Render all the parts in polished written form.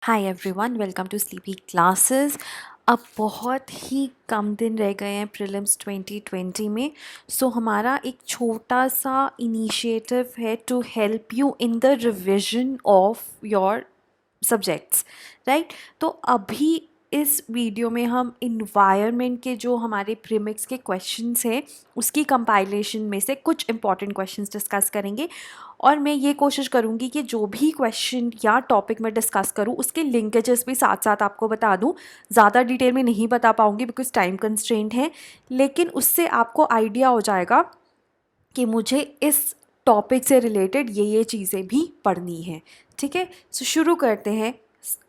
Hi everyone, welcome to sleepy classes. अब बहुत ही कम दिन रह गए हैं प्रीलिम्स 2020 में। हमारा एक छोटा सा इनिशिएटिव है to help you in the revision of your subjects, right. तो अभी इस वीडियो में हम इन्वायरमेंट के जो हमारे प्रीमिक्स के क्वेश्चंस हैं उसकी कंपाइलेशन में से कुछ इंपॉर्टेंट क्वेश्चंस डिस्कस करेंगे। और मैं ये कोशिश करूँगी कि जो भी क्वेश्चन या टॉपिक मैं डिस्कस करूँ उसके लिंकेजेस भी साथ साथ आपको बता दूँ। ज़्यादा डिटेल में नहीं बता पाऊँगी बिकॉज टाइम कंस्ट्रेंट है, लेकिन उससे आपको आइडिया हो जाएगा कि मुझे इस टॉपिक से रिलेटेड ये चीज़ें भी पढ़नी है। ठीक है, शुरू करते हैं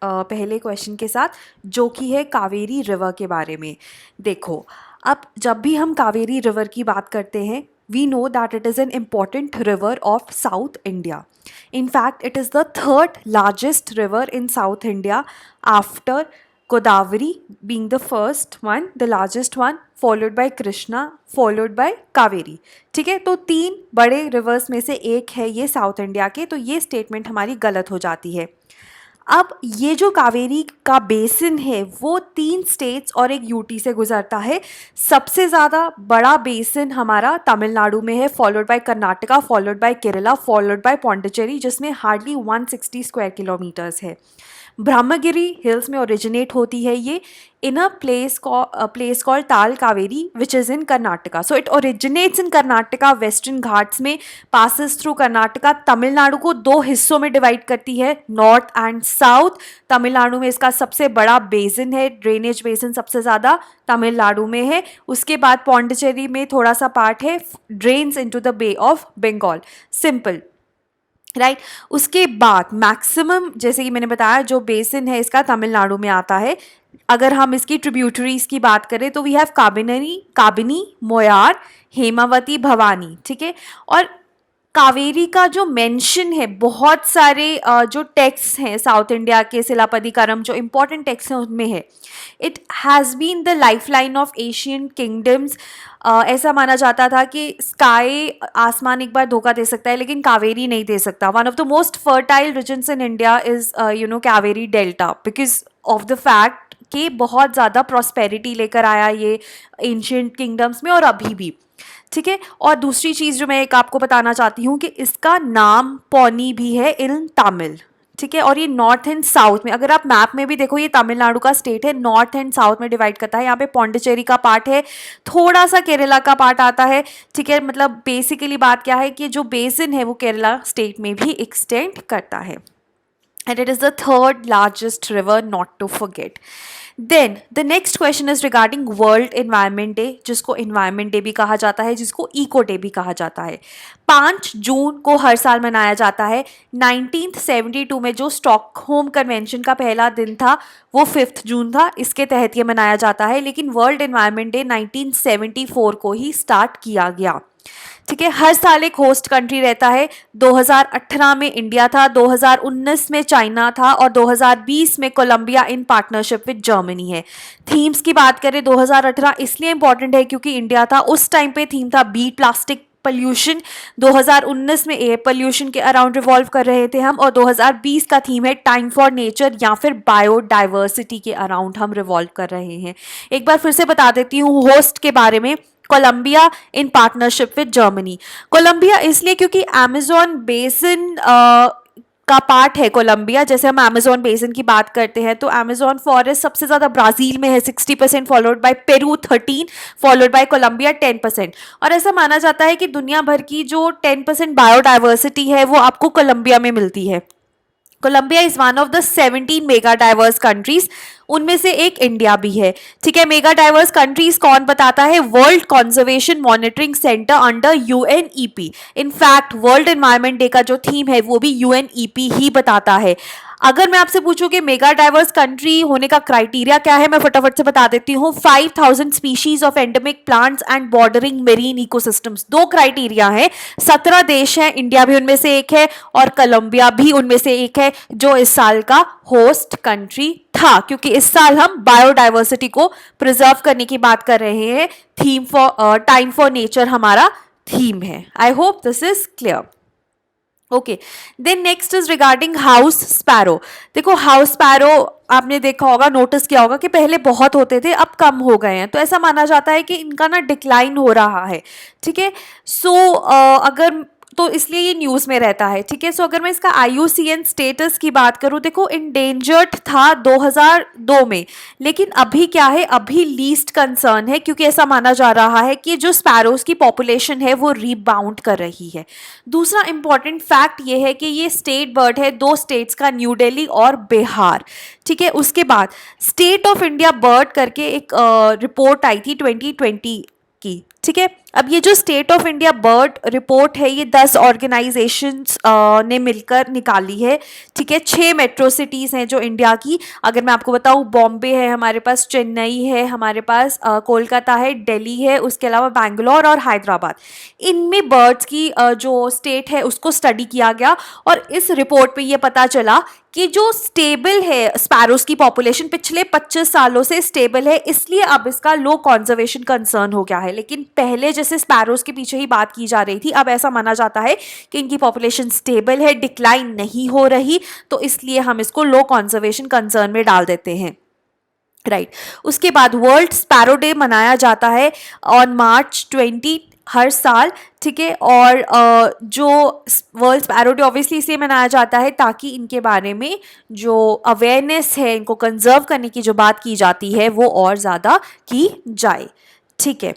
पहले क्वेश्चन के साथ, जो कि है कावेरी रिवर के बारे में। देखो, अब जब भी हम कावेरी रिवर की बात करते हैं, we know that it is an important river of South India. In fact, it is the third largest river in South India after Godavari being the first one, the largest one, followed by Krishna, followed by Kaveri. ठीक है, तो तीन बड़े reverse में से एक है ये साउथ इंडिया के, तो ये स्टेटमेंट हमारी गलत हो जाती है। अब ये जो कावेरी का बेसिन है वो 3 स्टेट्स और एक यूटी से गुजरता है। सबसे ज़्यादा बड़ा बेसिन हमारा तमिलनाडु में है, followed by Karnataka, followed by Kerala, followed by Pondicherry, जिसमें हार्डली 160 स्क्वायर किलोमीटर्स है। ब्रह्मगिरी हिल्स में ओरिजिनेट होती है ये इन अ प्लेस कॉल्ड ताल Kaveri which is in Karnataka. So it originates in Karnataka, western Ghats में, पासिस थ्रू कर्नाटका, तमिलनाडु को 2 हिस्सों में डिवाइड करती है, नॉर्थ एंड साउथ। तमिलनाडु में इसका सबसे बड़ा बेसिन है, ड्रेनेज बेसिन सबसे ज़्यादा तमिलनाडु में है। उसके बाद पौंडीचेरी में थोड़ा सा पार्ट है, drains into the Bay of Bengal. Simple, right. उसके बाद मैक्सिमम, जैसे कि मैंने बताया, जो बेसिन है इसका तमिलनाडु में आता है। अगर हम इसकी ट्रिब्यूटरीज की बात करें तो वी हैव काबिनी, मोयार, हेमावती, भवानी। ठीक है, और कावेरी का जो मेंशन है, बहुत सारे जो टेक्स्ट हैं साउथ इंडिया के, सिलापदिकारम जो इम्पोर्टेंट टेक्स्ट हैं उनमें है, it has been the lifeline of Asian kingdoms. ऐसा माना जाता था कि स्काई, आसमान एक बार धोखा दे सकता है लेकिन कावेरी नहीं दे सकता। One of the most fertile regions in India is Kaveri delta, because of the fact कि बहुत ज़्यादा प्रॉस्पेरिटी लेकर आया ये एंशियंट किंगडम्स में और अभी भी। ठीक है, और दूसरी चीज़ जो मैं एक आपको बताना चाहती हूँ कि इसका नाम पौनी भी है इन तमिल। ठीक है, और ये नॉर्थ एंड साउथ में, अगर आप मैप में भी देखो, ये तमिलनाडु का स्टेट है, नॉर्थ एंड साउथ में डिवाइड करता है। यहाँ पे पौंडीचेरी का पार्ट है, थोड़ा सा केरला का पार्ट आता है। ठीक है, मतलब बेसिकली बात क्या है कि जो बेसिन है वो केरला स्टेट में भी एक्सटेंड करता है, and it is the third largest river, not to forget. Then the next question is regarding World Environment Day, जिसको Environment Day भी कहा जाता है, जिसको Eco Day भी कहा जाता है। 5 जून को हर साल मनाया जाता है। 1972 में जो स्टॉकहोम कन्वेंशन का पहला दिन था वो 5 जून था, इसके तहत ये मनाया जाता है। लेकिन वर्ल्ड एनवायरनमेंट डे 1974 को ही स्टार्ट किया गया। ठीक है, हर साल एक होस्ट कंट्री रहता है। 2018 में इंडिया था, 2019 में चाइना था और 2020 में Colombia in partnership with Germany है। थीम्स की बात करें, 2018 इसलिए इंपॉर्टेंट है क्योंकि इंडिया था उस टाइम पे, थीम था बीट प्लास्टिक पॉल्यूशन। 2019 में एयर पॉल्यूशन के अराउंड रिवॉल्व कर रहे थे हम, और 2020 का थीम है टाइम फॉर नेचर या फिर बायोडाइवर्सिटी के अराउंड हम रिवॉल्व कर रहे हैं। एक बार फिर से बता देती हूँ होस्ट के बारे में, Colombia in partnership with Germany. Colombia इसलिए क्योंकि अमेजोन बेसिन का पार्ट है कोलंबिया। जैसे हम अमेजोन बेसिन की बात करते हैं तो अमेजोन फॉरेस्ट सबसे ज़्यादा ब्राज़ील में है 60%, followed by Peru 13, followed by Colombia 10%। और ऐसा माना जाता है कि दुनिया भर की जो 10% बायोडाइवर्सिटी है वो आपको कोलंबिया में मिलती है। Colombia is one of the 17 mega diverse countries, उनमें से एक इंडिया भी है। ठीक है, मेगा डाइवर्स कंट्रीज कौन बताता है? World conservation monitoring centre under UNEP. In fact world environment day का जो थीम है वो भी यूएनईपी ही बताता है। अगर मैं आपसे पूछूं कि मेगा डाइवर्स कंट्री होने का क्राइटेरिया क्या है, मैं फटाफट से बता देती हूँ। 5000 species of endemic plants and bordering marine ecosystems, 2 criteria है। 17 देश हैं, इंडिया भी उनमें से एक है और कोलंबिया भी उनमें से एक है जो इस साल का होस्ट कंट्री था, क्योंकि इस साल हम बायोडाइवर्सिटी को प्रिजर्व करने की बात कर रहे हैं। Theme for time for nature हमारा थीम है। I hope this is clear. Okay, then next is regarding house sparrow. देखो हाउस स्पैरो आपने देखा होगा, नोटिस किया होगा कि पहले बहुत होते थे, अब कम हो गए हैं, तो ऐसा माना जाता है कि इनका ना डिक्लाइन हो रहा है। ठीक है, सो अगर तो इसलिए ये न्यूज़ में रहता है। ठीक है, सो अगर मैं इसका IUCN स्टेटस की बात करूं, देखो इंडेंजर्ड था 2002 में, लेकिन अभी क्या है, अभी लीस्ट कंसर्न है, क्योंकि ऐसा माना जा रहा है कि जो स्पैरोज की पॉपुलेशन है वो रीबाउंड कर रही है। दूसरा इंपॉर्टेंट फैक्ट ये है कि ये स्टेट बर्ड है दो स्टेट्स का, न्यू दिल्ली और बिहार। ठीक है, उसके बाद स्टेट ऑफ इंडिया बर्ड करके एक रिपोर्ट आई थी 2020 की। ठीक है, अब ये जो state of India bird report है, ये 10 ऑर्गेनाइजेशंस ने मिलकर निकाली है। ठीक है, 6 मेट्रो सिटीज़ हैं जो इंडिया की, अगर मैं आपको बताऊं, बॉम्बे है हमारे पास, चेन्नई है हमारे पास, कोलकाता है, दिल्ली है, उसके अलावा बैंगलोर और हैदराबाद। इनमें बर्ड्स की जो स्टेट है उसको स्टडी किया गया, और इस रिपोर्ट पे ये पता चला कि जो स्टेबल है स्पैरोज की पॉपुलेशन पिछले 25 सालों से स्टेबल है, इसलिए अब इसका लो कंजर्वेशन कंसर्न हो गया है। लेकिन पहले जैसे स्पैरोज के पीछे ही बात की जा रही थी, अब ऐसा माना जाता है कि इनकी पॉपुलेशन स्टेबल है, डिक्लाइन नहीं हो रही, तो इसलिए हम इसको लो कंजर्वेशन कंसर्न में डाल देते हैं। राइट, उसके बाद वर्ल्ड स्पैरो डे मनाया जाता है ऑन March 20 हर साल। ठीक है, और जो वर्ल्ड स्पैरो डे ऑब्वियसली इसलिए मनाया जाता है ताकि इनके बारे में जो अवेयरनेस है, इनको कंजर्व करने की जो बात की जाती है वो और ज़्यादा की जाए। ठीक है,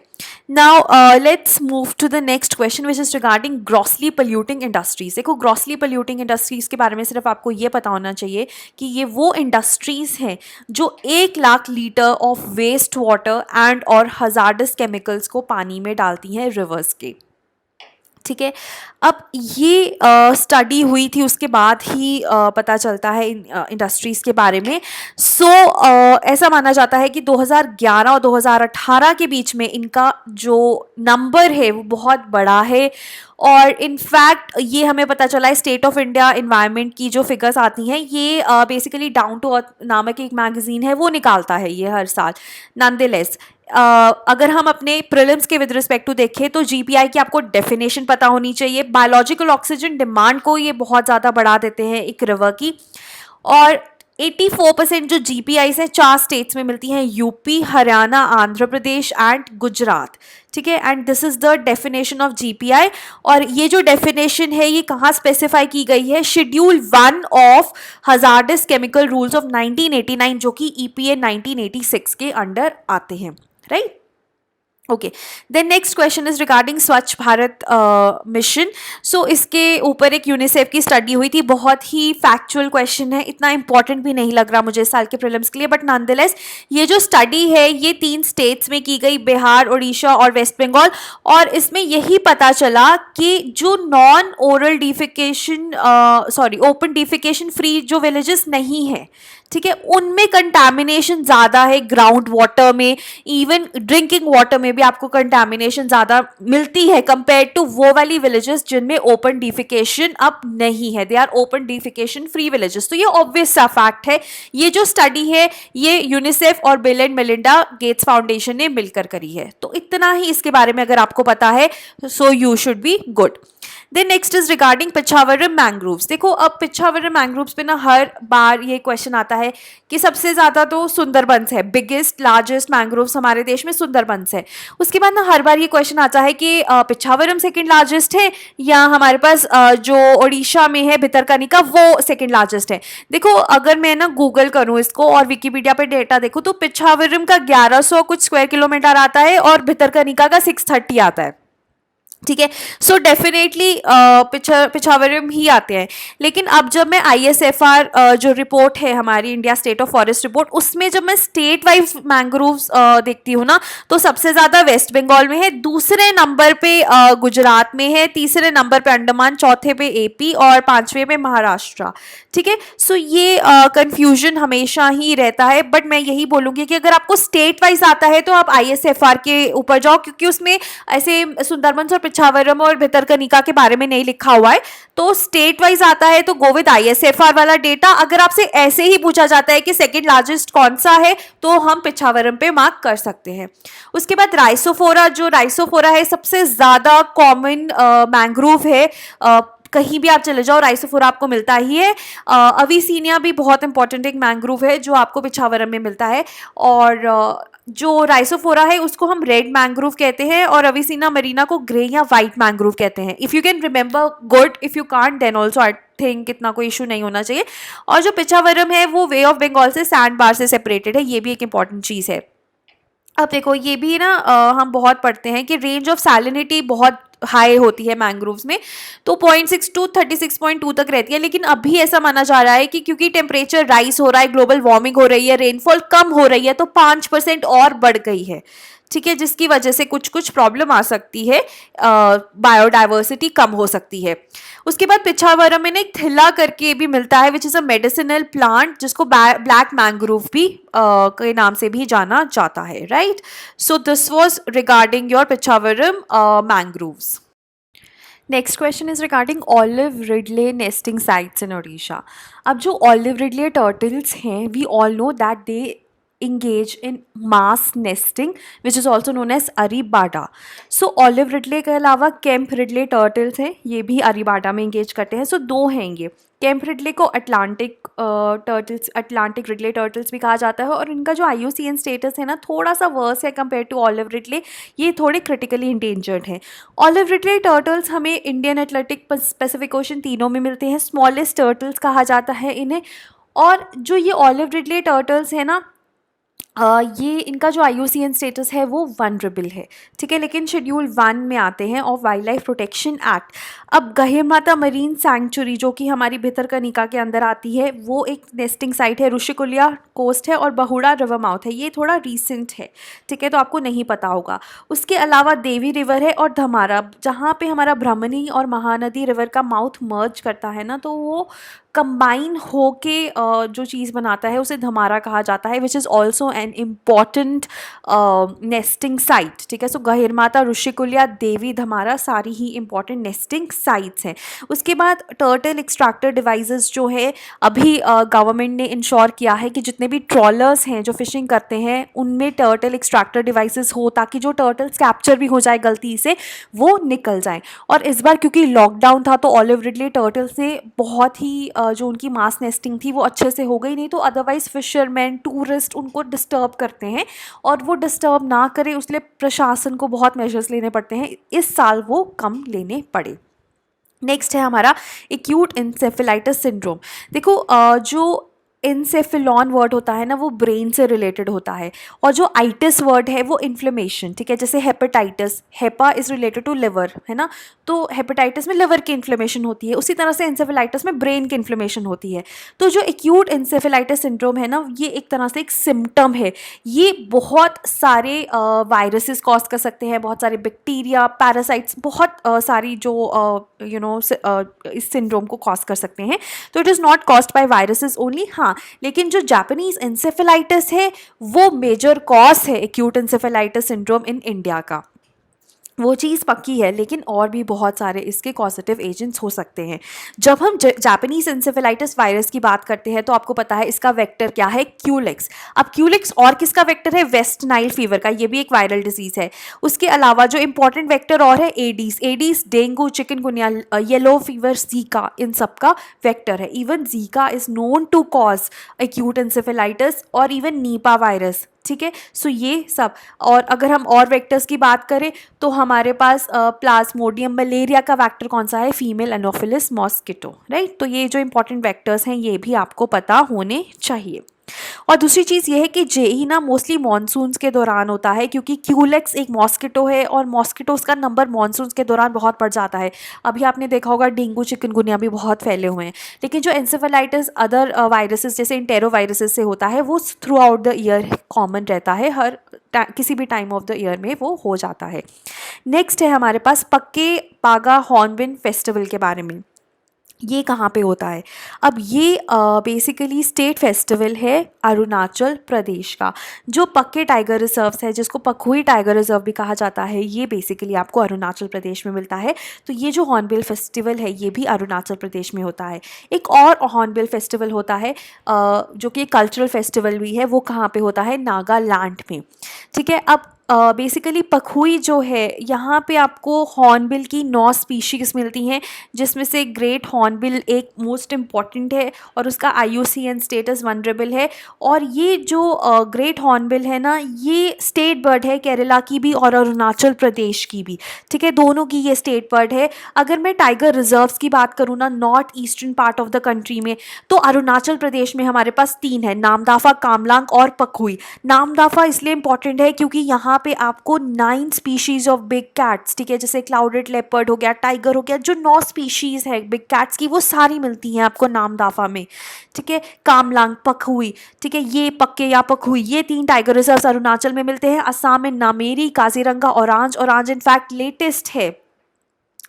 now let's move to the next question which is regarding grossly polluting industries. देखो ग्रॉसली पोल्यूटिंग इंडस्ट्रीज के बारे में सिर्फ आपको ये पता होना चाहिए कि ये वो इंडस्ट्रीज हैं जो 1 lakh litre of waste water and और हजार्डस केमिकल्स को पानी में डालती हैं रिवर्स के। ठीक है, अब ये स्टडी हुई थी, उसके बाद ही पता चलता है इंडस्ट्रीज़ के बारे में। सो ऐसा माना जाता है कि 2011 और 2018 के बीच में इनका जो नंबर है वो बहुत बड़ा है, और इनफैक्ट ये हमें पता चला है स्टेट ऑफ इंडिया इन्वायरमेंट की जो फिगर्स आती हैं, ये बेसिकली डाउन टू अर्थ नामक एक मैगजीन है वो निकालता है ये हर साल। नॉनदलेस अगर हम अपने प्रीलिम्स के विद रिस्पेक्ट टू देखें तो GPI की आपको डेफिनेशन पता होनी चाहिए। बायोलॉजिकल ऑक्सीजन डिमांड को ये बहुत ज़्यादा बढ़ा देते हैं एक रिवर की, और 84% जो GPIs हैं 4 स्टेट्स में मिलती हैं, यूपी, हरियाणा, आंध्र प्रदेश एंड गुजरात। ठीक है, and this is the definition of GPI। और ये जो डेफिनेशन है ये कहाँ स्पेसिफाई की गई है, schedule 1 of hazardous chemical rules of 1989, जो कि EPA 1986 के अंडर आते हैं। Right, okay, then next question is regarding Swachh Bharat mission. सो इसके ऊपर एक यूनिसेफ की स्टडी हुई थी, बहुत ही फैक्चुअल क्वेश्चन है, इतना इंपॉर्टेंट भी नहीं लग रहा मुझे इस साल के प्रीलिम्स के लिए, बट नॉनदलेस ये जो स्टडी है ये 3 स्टेट्स में की गई, बिहार, उड़ीसा और वेस्ट बंगाल, और इसमें यही पता चला कि जो non oral defecation open defecation free जो विलेजेस नहीं है, ठीक है, उनमें कंटामिनेशन ज़्यादा है, ग्राउंड वाटर में, इवन ड्रिंकिंग वाटर में भी आपको कंटामिनेशन ज़्यादा मिलती है कंपेयर टू वो वाली विलेजेस जिनमें ओपन डिफिकेशन अब नहीं है, they are open defecation free villages. तो ये ऑब्वियस सा फैक्ट है। ये जो स्टडी है ये यूनिसेफ और bill and Melinda Gates foundation ने मिलकर करी है। तो इतना ही इसके बारे में अगर आपको पता है, so you should be good. Then next is regarding Pichavaram mangroves. देखो अब पिछावरम मैंग्रोव्स पे ना हर बार ये क्वेश्चन आता है कि सबसे ज़्यादा तो सुंदरबंस है, बिगेस्ट लार्जेस्ट मैंग्रोव्स हमारे देश में सुंदरबंस है। उसके बाद ना हर बार ये क्वेश्चन आता है कि पिछावरम सेकंड लार्जेस्ट है या हमारे पास जो उड़ीसा में है भितरकनिका वो सेकंड लार्जेस्ट है। देखो अगर मैं ना गूगल करूँ इसको और विकीपीडिया पे डेटा देखूँ तो पिछावरम का 1100 कुछ स्क्वायर किलोमीटर आता है और भितरकनिका का 630 आता है। ठीक है, सो डेफिनेटली पिछावरम ही आते हैं। लेकिन अब जब मैं ISFR जो रिपोर्ट है हमारी India state of forest report, उसमें जब मैं स्टेट वाइज मैंग्रोव्स देखती हूँ ना, तो सबसे ज़्यादा वेस्ट बंगाल में है, दूसरे नंबर पे गुजरात में है, तीसरे नंबर पे अंडमान, चौथे पे AP और 5वें पे महाराष्ट्र। ठीक है, सो ये कन्फ्यूजन हमेशा ही रहता है, बट मैं यही बोलूँगी कि अगर आपको स्टेट वाइज आता है तो आप ISFR के ऊपर जाओ, क्योंकि उसमें ऐसे सुंदरबंस और पिछावरम और भितरकनिका के बारे में नहीं लिखा हुआ है। तो स्टेट वाइज आता है तो गो विद ISFR वाला डेटा। अगर आपसे ऐसे ही पूछा जाता है कि सेकंड लार्जेस्ट कौन सा है तो हम पिछावरम पे मार्क कर सकते हैं। उसके बाद राइसोफोरा, जो राइसोफोरा है सबसे ज़्यादा कॉमन मैंग्रोव है कहीं भी आप चले जाओ राइसोफोरा आपको मिलता ही है। अविसीनिया भी बहुत इंपॉर्टेंट एक मैंग्रोव है जो आपको पिछावरम में मिलता है, और जो राइसोफोरा है उसको हम रेड मैंग्रोव कहते हैं और अविसीना मरीना को ग्रे या वाइट मैंग्रोव कहते हैं। If you can remember good, if you can't then also I think इतना कोई इशू नहीं होना चाहिए। और जो पिछावरम है वो वे ऑफ बंगाल से सैंड बार से सेपरेटेड है, ये भी एक इंपॉर्टेंट चीज़ है। अब देखो ये भी ना हम बहुत पढ़ते हैं कि रेंज ऑफ सैलिनिटी बहुत हाई होती है मैंग्रोव्स में, तो 0.6 टू 36.2 तक रहती है। लेकिन अभी ऐसा माना जा रहा है कि क्योंकि टेम्परेचर राइज हो रहा है, ग्लोबल वार्मिंग हो रही है, रेनफॉल कम हो रही है, तो 5% और बढ़ गई है, ठीक है, जिसकी वजह से कुछ कुछ प्रॉब्लम आ सकती है, बायोडाइवर्सिटी कम हो सकती है। उसके बाद पिछावरम में ना एक थिल्ला करके भी मिलता है which is a medicinal plant, जिसको ब्लैक मैंग्रोव भी के नाम से भी जाना जाता है, right. So this was regarding your Pichavaram mangroves. Next question is regarding olive ridley nesting sites in Odisha. अब जो ऑलिव रिडले टर्टल्स हैं, we all know that they engage in mass nesting which is also known as arribada. So olive ridley के अलावा camp Ridley turtles हैं, ये भी अरीबाडा में engage करते हैं। सो दो हैं ये। कैंप रिडले को Atlantic turtles, Atlantic Ridley turtles भी कहा जाता है, और इनका जो IUCN स्टेटस है ना थोड़ा सा वर्स है कंपेयर टू ऑलिव रिडले, ये थोड़े क्रिटिकली इंडेंजर्ड हैं। ऑलिव रिडले टर्टल्स हमें इंडियन, एटलांटिक, पैसिफिक ओशन तीनों में मिलते हैं। स्मॉलेस्ट टर्टल्स कहा जाता है इन्हें। और जो ये ऑलिव रिडले टर्टल्स है ना, ये इनका जो IUCN स्टेटस है वो वनरेबल है, ठीक है, लेकिन शेड्यूल 1 में आते हैं of wildlife protection act. अब गहिरमाथा मरीन सैंक्चुरी जो कि हमारी भितरकनिका के अंदर आती है, वो एक नेस्टिंग साइट है। ऋषिकुल्या कोस्ट है और बहुड़ा रिवर माउथ है, ये थोड़ा रीसेंट है, ठीक है, तो आपको नहीं पता होगा। उसके अलावा देवी रिवर है और धमारा, जहाँ पे हमारा ब्रह्मणी और महानदी रिवर का माउथ मर्ज करता है ना, तो वो कंबाइन होके जो चीज़ बनाता है उसे धमारा कहा जाता है, which is also an important nesting site, ठीक है। सो गहिरमाथा, ऋषिकुल्या, देवी, धमारा सारी ही इंपॉर्टेंट नेस्टिंग साइट्स हैं। उसके बाद टर्टल एक्सट्रैक्टर डिवाइसेस जो है, अभी गवर्नमेंट ने इंश्योर किया है कि जितने भी ट्रॉलर्स हैं जो फिशिंग करते हैं उनमें टर्टल एक्सट्रैक्टर डिवाइसेस हो, ताकि जो टर्टल्स कैप्चर भी हो जाए गलती से वो निकल जाएं। और इस बार क्योंकि लॉकडाउन था, तो ऑलिव रिडले टर्टल से बहुत ही जो उनकी मास नेस्टिंग थी वो अच्छे से हो गई, नहीं तो अदरवाइज फिशरमैन, टूरिस्ट उनको डिस्टर्ब करते हैं, और वो डिस्टर्ब ना करे उसलिए प्रशासन को बहुत मेजर्स लेने पड़ते हैं। इस साल वो कम लेने पड़े। नेक्स्ट है हमारा एक्यूट इंसेफेलाइटिस सिंड्रोम। देखो जो इंसेफिलॉन वर्ड होता है ना, वो ब्रेन से रिलेटेड होता है, और जो आइटिस वर्ड है वो इन्फ्लेमेशन, ठीक है। जैसे hepatitis, hepa is related to liver, है ना, तो हेपेटाइटिस में लिवर की इन्फ्लेमेशन होती है, उसी तरह से इंसेफेलाइटिस में ब्रेन की इन्फ्लेमेशन होती है। तो जो एक्यूट इंसेफेलाइटिस सिंड्रोम है ना, ये एक तरह से एक सिम्टम है। ये बहुत सारे वायरसेस कॉज कर सकते हैं, बहुत सारे बैक्टीरिया, पैरासाइट्स, बहुत सारी जो इस सिंड्रोम को कॉज कर सकते हैं। तो it is not caused by viruses only, हाँ, लेकिन जो जापानीज इंसेफेलाइटिस है वो मेजर कॉज है acute encephalitis syndrome in India का, वो चीज़ पक्की है। लेकिन और भी बहुत सारे इसके कॉजेटिव एजेंट्स हो सकते हैं। जब हम जापानीज इंसेफेलाइटिस वायरस की बात करते हैं तो आपको पता है इसका वेक्टर क्या है, क्यूलिक्स। अब क्यूलिक्स और किसका वेक्टर है, वेस्ट नाइल फीवर का, ये भी एक वायरल डिजीज़ है। उसके अलावा जो इंपॉर्टेंट वेक्टर और है Aedes, dengue, chikungunya, yellow fever, Zika, इन सब का वेक्टर है। Even Zika is known to cause acute encephalitis, और इवन नीपा वायरस, ठीक है। सो ये सब, और अगर हम और वेक्टर्स की बात करें तो हमारे पास प्लाज्मोडियम मलेरिया का वेक्टर कौन सा है, फीमेल एनोफिलिस मॉस्किटो, राइट। तो ये जो इंपॉर्टेंट वेक्टर्स हैं ये भी आपको पता होने चाहिए। और दूसरी चीज़ ये है कि जेई ना मोस्टली मॉनसून्स के दौरान होता है, क्योंकि क्यूलेक्स एक मॉस्किटो है और मॉस्किटोज़ का नंबर मॉनसून्स के दौरान बहुत बढ़ जाता है। अभी आपने देखा होगा डेंगू, चिकनगुनिया भी बहुत फैले हुए हैं। लेकिन जो एंसेफेलाइटिस अदर वायरसेस जैसे इंटेरो वायरसेस से होता है वो through out the year common रहता है, हर किसी भी टाइम ऑफ द ईयर में वो हो जाता है। नेक्स्ट है हमारे पास पक्के पागा हॉर्नबिल फेस्टिवल के बारे में। ये कहाँ पे होता है, अब ये बेसिकली स्टेट फेस्टिवल है अरुणाचल प्रदेश का। जो पक्के टाइगर रिजर्व्स है, जिसको पखुई टाइगर रिजर्व भी कहा जाता है, ये बेसिकली आपको अरुणाचल प्रदेश में मिलता है। तो ये जो हॉर्नबिल फेस्टिवल है ये भी अरुणाचल प्रदेश में होता है। एक और हॉर्नबिल फेस्टिवल होता है जो कि कल्चरल फेस्टिवल भी है, वो कहाँ पे होता है, नागालैंड में, ठीक है। अब बेसिकली पखुई जो है यहाँ पे आपको हॉर्नबिल की 9 स्पीशीज़ मिलती हैं, जिसमें से ग्रेट हॉर्नबिल एक मोस्ट इम्पॉर्टेंट है और उसका IUCN स्टेटस वनरेबल है। और ये जो ग्रेट हॉर्नबिल है ना, ये स्टेट बर्ड है केरला की भी और अरुणाचल प्रदेश की भी, ठीक है, दोनों की ये स्टेट बर्ड है। अगर मैं टाइगर रिजर्व्स की बात करूँ ना north eastern part of the country में, तो अरुणाचल प्रदेश में हमारे पास 3 है, नामदाफा, कामलांग और पखुई। नामदाफा इसलिए इंपॉर्टेंट है क्योंकि यहाँ पे आपको 9 स्पीशीज ऑफ बिग कैट्स, ठीक है, जैसे क्लाउडेड लेपर्ड हो गया, टाइगर हो गया, जो 9 स्पीशीज है बिग कैट्स की वो सारी मिलती हैं आपको नामदाफा में, ठीक है। कामलांग, पखुई, ठीक है, ये पक्के या पखुई, ये 3 टाइगर रिजर्व्स अरुणाचल में मिलते हैं। असम में नामेरी, काजीरंगा, औरांज इनफैक्ट लेटेस्ट है,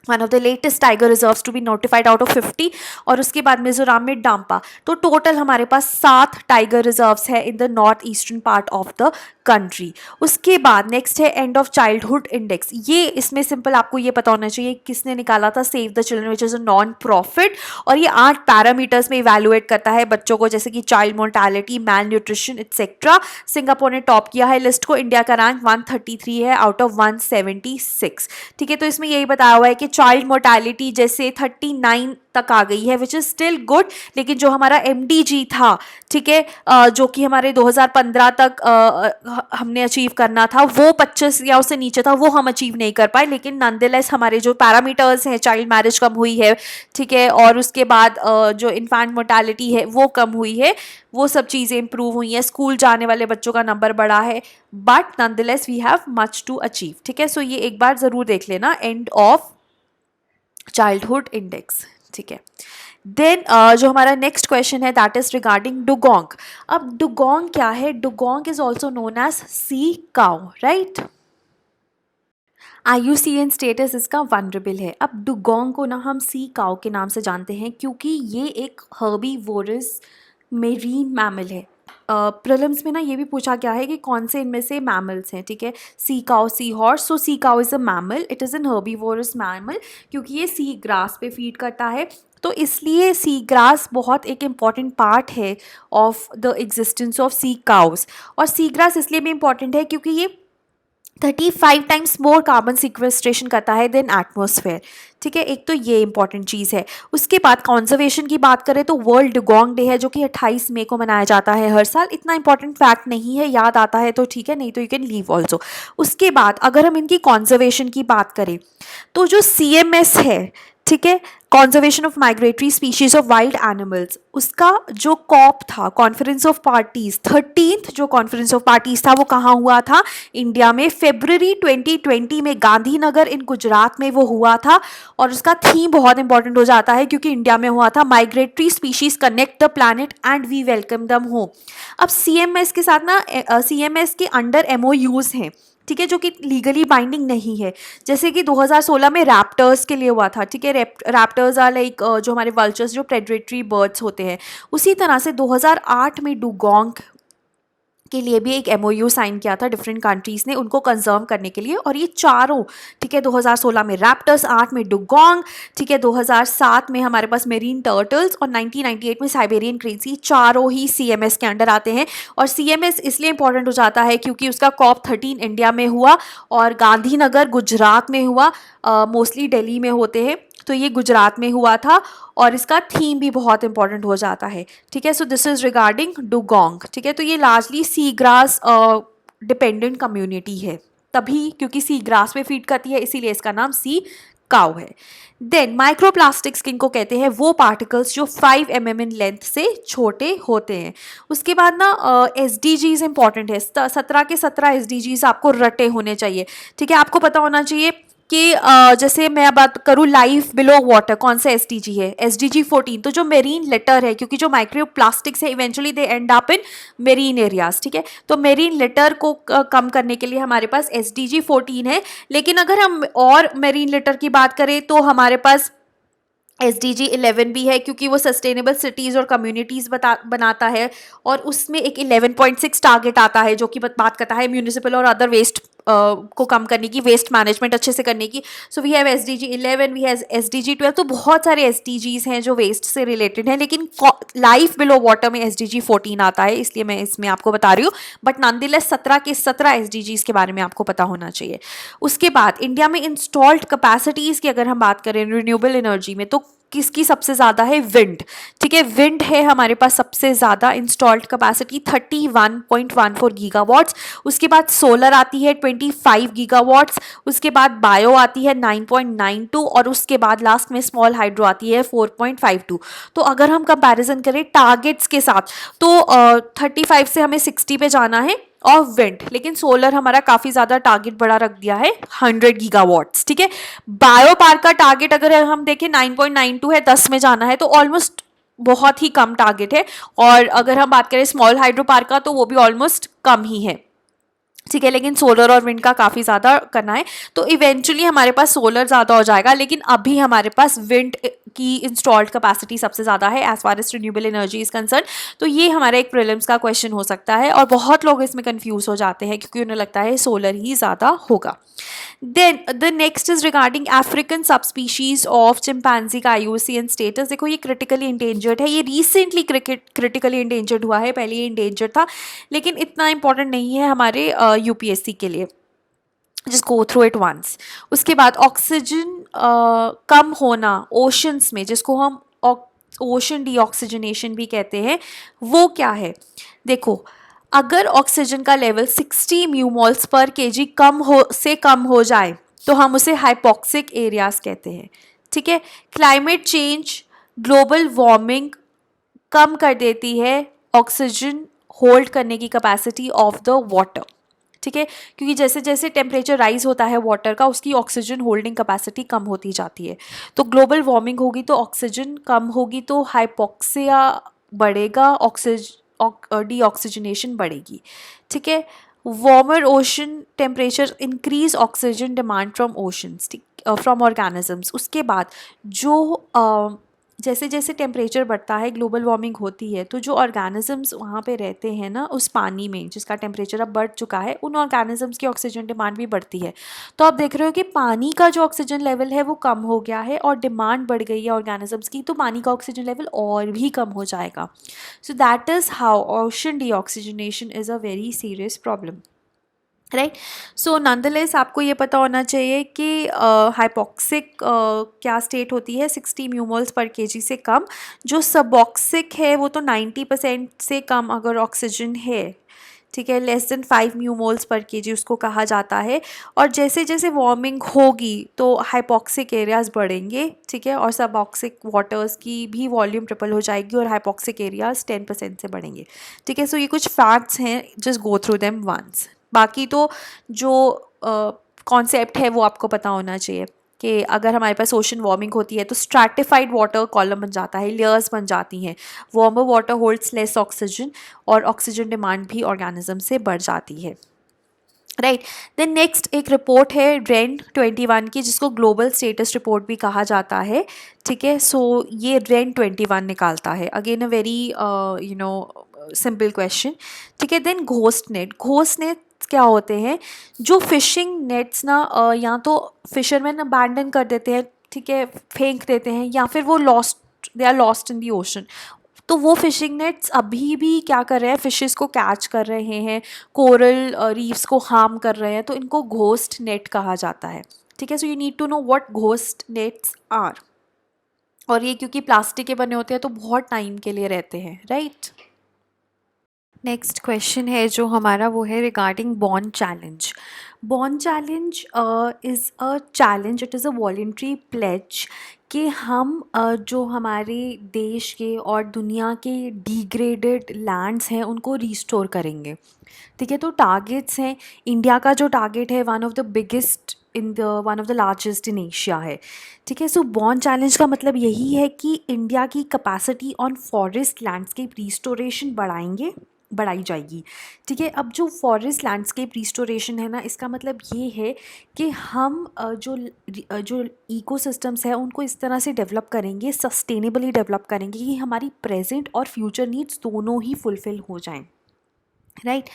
one of the latest tiger reserves to be notified out of 50। और उसके बाद मिजोरम में डांपा। तो टोटल हमारे पास 7 टाइगर रिजर्व्स है in the north eastern part of the country. उसके बाद नेक्स्ट है एंड ऑफ चाइल्डहुड इंडेक्स। ये इसमें सिंपल आपको ये पता होना चाहिए किसने निकाला था, save the children, which is a non profit. और ये 8 पैरामीटर्स में इवेलुएट करता है बच्चों को, जैसे कि चाइल्ड मोर्टैलिटी, मैल न्यूट्रिशन एक्सेट्रा। सिंगापुर ने टॉप किया है लिस्ट को, इंडिया का रैंक 133 है आउट ऑफ 176, ठीक है। तो इसमें यही बताया हुआ है कि चाइल्ड मोर्टैलिटी जैसे 39 तक आ गई है, विच इज़ स्टिल गुड। लेकिन जो हमारा MDG था, ठीक है, जो कि हमारे 2015 तक हमने अचीव करना था, वो 25 या उससे नीचे था, वो हम अचीव नहीं कर पाए। लेकिन नॉनदलेस हमारे जो पैरामीटर्स हैं, चाइल्ड मैरिज कम हुई है, ठीक है, और उसके बाद जो इन्फेंट मोर्टैलिटी है वो कम हुई है, वो सब चीज़ें इंप्रूव हुई हैं, स्कूल जाने वाले बच्चों का नंबर बढ़ा है, but nonetheless we have much to achieve, ठीक है। सो ये एक बार ज़रूर देख लेना, एंड ऑफ चाइल्डहुड इंडेक्स, ठीक है। देन जो हमारा नेक्स्ट क्वेश्चन है दैट इज रिगार्डिंग डुगोंग। अब डुगोंग क्या है? Dugong is also known as sea cow, right. IUCN status इसका वनरेबल है। अब डुगोंग को ना हम सी काउ के नाम से जानते हैं क्योंकि ये एक हर्बीवोरस मेरीन मैमल है। प्रीलिम्स में ना ये भी पूछा गया है कि कौन से इनमें से मैमल्स हैं, ठीक है। Sea cow, sea horse. So sea cow is a mammal, it is an herbivorous mammal, क्योंकि ये सी ग्रास पे फीड करता है, तो इसलिए सी ग्रास बहुत एक इम्पॉर्टेंट पार्ट है of the existence of sea cows. और सी ग्रास इसलिए भी इम्पॉर्टेंट है क्योंकि ये 35 टाइम्स मोर कार्बन सिक्वेस्ट्रेशन करता है देन एटमॉस्फेयर, ठीक है। एक तो ये इंपॉर्टेंट चीज़ है। उसके बाद कॉन्जर्वेशन की बात करें तो वर्ल्ड डुगोंग डे है जो कि 28 मई को मनाया जाता है हर साल। इतना इंपॉर्टेंट फैक्ट नहीं है, याद आता है तो ठीक है, नहीं तो यू कैन लीव ऑल्सो। उसके बाद अगर हम इनकी कॉन्जर्वेशन की बात करें तो जो CMS है, ठीक है, conservation of migratory species of wild animals, उसका जो कॉप था, कॉन्फ्रेंस ऑफ पार्टीज, 13th जो कॉन्फ्रेंस ऑफ पार्टीज था वो कहाँ हुआ था? इंडिया में। February 2020 में गांधीनगर इन गुजरात में वो हुआ था। और उसका थीम बहुत इंपॉर्टेंट हो जाता है क्योंकि इंडिया में हुआ था, migratory species connect the planet and we welcome them home. अब CMS के साथ ना CMS के अंडर MOUs हैं, ठीक है, जो कि लीगली बाइंडिंग नहीं है। जैसे कि 2016 में रैप्टर्स के लिए हुआ था, ठीक है। रैप्टर्स आर लाइक जो हमारे वल्चर्स जो प्रेडेटरी बर्ड्स होते हैं। उसी तरह से 2008 में डुगोंग के लिए भी एक MOU साइन किया था डिफरेंट कंट्रीज़ ने उनको कंजर्व करने के लिए। और ये चारों, ठीक है, 2016 में रैप्टर्स, 8 में डुगोंग, ठीक है, 2007 में हमारे पास मेरीन टर्टल्स और 1998 में साइबेरियन क्रेन्स, ये चारों ही CMS के अंडर आते हैं। और CMS इसलिए इंपॉर्टेंट हो जाता है क्योंकि उसका COP13 इंडिया में हुआ और गांधीनगर गुजरात में हुआ, मोस्टली दिल्ली में होते हैं, तो ये गुजरात में हुआ था। और इसका थीम भी बहुत इंपॉर्टेंट हो जाता है, ठीक है। So this is regarding dugong, ठीक है। तो ये largely sea grass dependent community है, तभी क्योंकि सी ग्रास में फीड करती है इसीलिए इसका नाम सी काउ है। देन माइक्रोप्लास्टिक्स किनको कहते हैं? वो पार्टिकल्स जो 5 mm इन लेंथ से छोटे होते हैं। उसके बाद ना SDGs इंपॉर्टेंट है, 17 के 17 SDGs आपको रटे होने चाहिए, ठीक है। आपको पता होना चाहिए कि जैसे मैं बात करूँ लाइफ बिलो वाटर, कौन सा SDG है? SDG 14। तो जो मेरीन लिटर है, क्योंकि जो माइक्रो प्लास्टिक्स है eventually they and up in marine areas, ठीक है। तो मेरीन लिटर को कम करने के लिए हमारे पास SDG 14 है। लेकिन अगर हम और मेरीन लिटर की बात करें तो हमारे पास SDG 11 भी है, क्योंकि वो सस्टेनेबल सिटीज़ और कम्युनिटीज़ बनाता है। और उसमें एक 11.6 टारगेट आता है जो कि बात करता है म्यूनिसिपल और अदर वेस्ट को कम करने की, वेस्ट मैनेजमेंट अच्छे से करने की। So we have SDG 11, we have SDG 12, तो बहुत सारे SDGs हैं जो वेस्ट से रिलेटेड हैं, लेकिन लाइफ बिलो वाटर में SDG 14 आता है, इसलिए मैं इसमें आपको बता रही हूँ। बट नॉनदलेस 17 के 17 SDGs के बारे में आपको पता होना चाहिए। उसके बाद इंडिया में इंस्टॉल्ड कैपेसिटीज़ की अगर हम बात करें रिन्यूएबल एनर्जी में, तो किसकी सबसे ज़्यादा है? विंड। ठीक है, विंड है हमारे पास सबसे ज़्यादा इंस्टॉल्ड कैपेसिटी 31.14 गीगावाट्स। उसके बाद सोलर आती है 25 गीगावाट्स। उसके बाद बायो आती है 9.92 और उसके बाद लास्ट में स्मॉल हाइड्रो आती है 4.52। तो अगर हम कंपैरिजन करें टारगेट्स के साथ, तो 35 से हमें 60 पे जाना है और विंड, लेकिन सोलर हमारा काफ़ी ज़्यादा टारगेट बड़ा रख दिया है 100 गीगावाट्स। ठीक है, बायो पार्क का टारगेट अगर हम देखें 9.92 है, 10 में जाना है, तो ऑलमोस्ट बहुत ही कम टारगेट है। और अगर हम बात करें स्मॉल हाइड्रो पार्क का, तो वो भी ऑलमोस्ट कम ही है। ठीक है, लेकिन सोलर और विंड का काफ़ी ज़्यादा करना है, तो इवेंचुअली हमारे पास सोलर ज़्यादा हो जाएगा, लेकिन अभी हमारे पास विंड की इंस्टॉल्ड कैपेसिटी सबसे ज़्यादा है as far as renewable energy is concern. तो ये हमारा एक प्रीलिम्स का क्वेश्चन हो सकता है, और बहुत लोग इसमें कंफ्यूज हो जाते हैं क्योंकि उन्हें लगता है सोलर ही ज़्यादा होगा। Then the next is regarding African subspecies of chimpanzee का IUCN status। देखो ये critically endangered है, ये recently critically endangered हुआ है, पहले ये endangered था, लेकिन इतना important नहीं है हमारे UPSC के लिए। Just go through it once। उसके बाद ऑक्सीजन कम होना ओशंस में, जिसको हम ओशन डीऑक्सीजनेशन भी कहते हैं, वो क्या है? देखो, अगर ऑक्सीजन का लेवल 60 म्यूमोल्स पर केजी कम हो जाए, तो हम उसे हाइपोक्सिक एरियाज कहते हैं। ठीक है, क्लाइमेट चेंज, ग्लोबल वार्मिंग कम कर देती है ऑक्सीजन होल्ड करने की कैपेसिटी ऑफ द वाटर। ठीक है, क्योंकि जैसे जैसे टेम्परेचर राइज होता है वाटर का, उसकी ऑक्सीजन होल्डिंग कैपेसिटी कम होती जाती है। तो ग्लोबल वार्मिंग होगी तो ऑक्सीजन कम होगी, तो हाइपोक्सिया बढ़ेगा, डीऑक्सीजनेशन बढ़ेगी। ठीक है, warmer ocean temperature increase oxygen demand from oceans, from organisms. उसके बाद जो जैसे जैसे टेम्परेचर बढ़ता है, ग्लोबल वार्मिंग होती है, तो जो ऑर्गेनिजम्स वहाँ पे रहते हैं ना उस पानी में जिसका टेम्परेचर अब बढ़ चुका है, उन ऑर्गेनिजम्स की ऑक्सीजन डिमांड भी बढ़ती है। तो आप देख रहे हो कि पानी का जो ऑक्सीजन लेवल है वो कम हो गया है और डिमांड बढ़ गई है ऑर्गेनिजम्स की, तो पानी का ऑक्सीजन लेवल और भी कम हो जाएगा। सो that is how ocean deoxygenation is a very serious problem, right. So nonetheless आपको ये पता होना चाहिए कि हाइपोक्सिक क्या स्टेट होती है 60 म्यूमोल्स पर केजी से कम। जो सबॉक्सिक है वो तो 90% से कम अगर ऑक्सीजन है, ठीक है, लेस देन 5 म्यूमोल्स पर केजी उसको कहा जाता है। और जैसे जैसे वार्मिंग होगी तो हाइपोक्सिक एरियाज बढ़ेंगे, ठीक है, और सबॉक्सिक वाटर्स की भी वॉल्यूम ट्रिपल हो जाएगी और हाइपोक्सिक एरियाज 10% से बढ़ेंगे। ठीक है, सो ये कुछ फैक्ट्स हैं, just go through them once. बाकी तो जो कॉन्सेप्ट है वो आपको पता होना चाहिए कि अगर हमारे पास ओशन वार्मिंग होती है तो स्ट्रैटिफाइड वाटर कॉलम बन जाता है, लेयर्स बन जाती हैं, warmer water holds less oxygen और ऑक्सीजन डिमांड भी ऑर्गेनिज्म से बढ़ जाती है, राइट। देन नेक्स्ट एक रिपोर्ट है रेन 21 की, जिसको ग्लोबल स्टेटस रिपोर्ट भी कहा जाता है। ठीक है, सो ये रेन 21 निकालता है, again a very simple question. ठीक है, देन घोस्ट नेट क्या होते हैं? जो फिशिंग नेट्स ना या तो फिशरमैन अबैंडन कर देते हैं, ठीक है, फेंक देते हैं, या फिर वो they are lost in the ocean. तो वो फिशिंग नेट्स अभी भी क्या कर रहे हैं? फिशेस को कैच कर रहे हैं, कोरल रीफ्स को हार्म कर रहे हैं, तो इनको घोस्ट नेट कहा जाता है। ठीक है, so you need to know what ghost nets are. और ये क्योंकि प्लास्टिक के बने होते हैं तो बहुत टाइम के लिए रहते हैं, राइट। नेक्स्ट क्वेश्चन है जो हमारा वो है regarding Bonn challenge. Bonn challenge is a challenge, it is a voluntary pledge कि हम जो हमारे देश के और दुनिया के डिग्रेडेड लैंड्स हैं उनको रिस्टोर करेंगे। ठीक है, तो टारगेट्स हैं, इंडिया का जो टारगेट है one of the biggest one of the largest in Asia है। ठीक है, सो बॉन्ड चैलेंज का मतलब यही है कि इंडिया की capacity on forest landscape restoration बढ़ाई जाएगी। ठीक है, अब जो फॉरेस्ट लैंडस्केप रिस्टोरेशन है ना, इसका मतलब ये है कि हम जो इकोसिस्टम्स हैं उनको इस तरह से डेवलप करेंगे, सस्टेनेबली डेवलप करेंगे कि हमारी प्रेजेंट और फ्यूचर नीड्स दोनों ही फुलफ़िल हो जाएं। Right,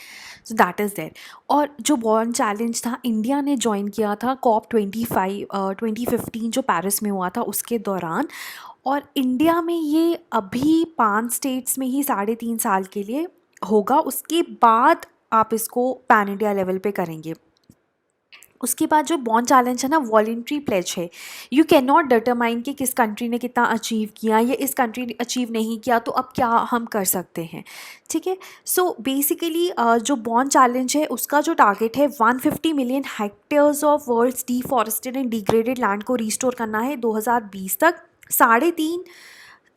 so that is there. और जो बॉर्न चैलेंज था, इंडिया ने ज्वाइन किया था COP25 2015 जो पेरिस में हुआ था उसके दौरान। और इंडिया में ये अभी 5 स्टेट्स में ही 3.5 साल के लिए होगा, उसके बाद आप इसको पैन इंडिया लेवल पे करेंगे। उसके बाद जो बॉन्ड चैलेंज है ना, वॉलेंट्री प्लेज है। यू कैन नॉट डिटरमाइन कि किस कंट्री ने कितना अचीव किया, या इस कंट्री ने अचीव नहीं किया तो अब क्या हम कर सकते हैं। ठीक है, सो बेसिकली जो बॉन्ड चैलेंज है उसका जो टारगेट है 150 million hectares of world's deforested and degraded land को रिस्टोर करना है 2020 तक।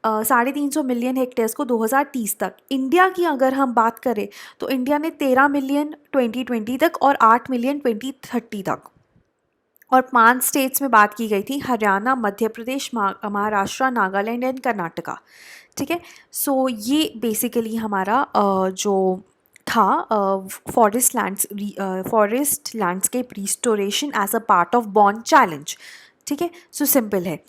350 मिलियन हेक्टेयर्स को 2030 तक। इंडिया की अगर हम बात करें तो इंडिया ने 13 मिलियन 2020 तक और 8 मिलियन 2030 तक। और 5 स्टेट्स में बात की गई थी, हरियाणा, मध्य प्रदेश, महाराष्ट्र, नागालैंड एंड कर्नाटका। ठीक है, सो ये बेसिकली हमारा जो था forest landscape restoration as a part of Bonn challenge. ठीक है, सो सिंपल है।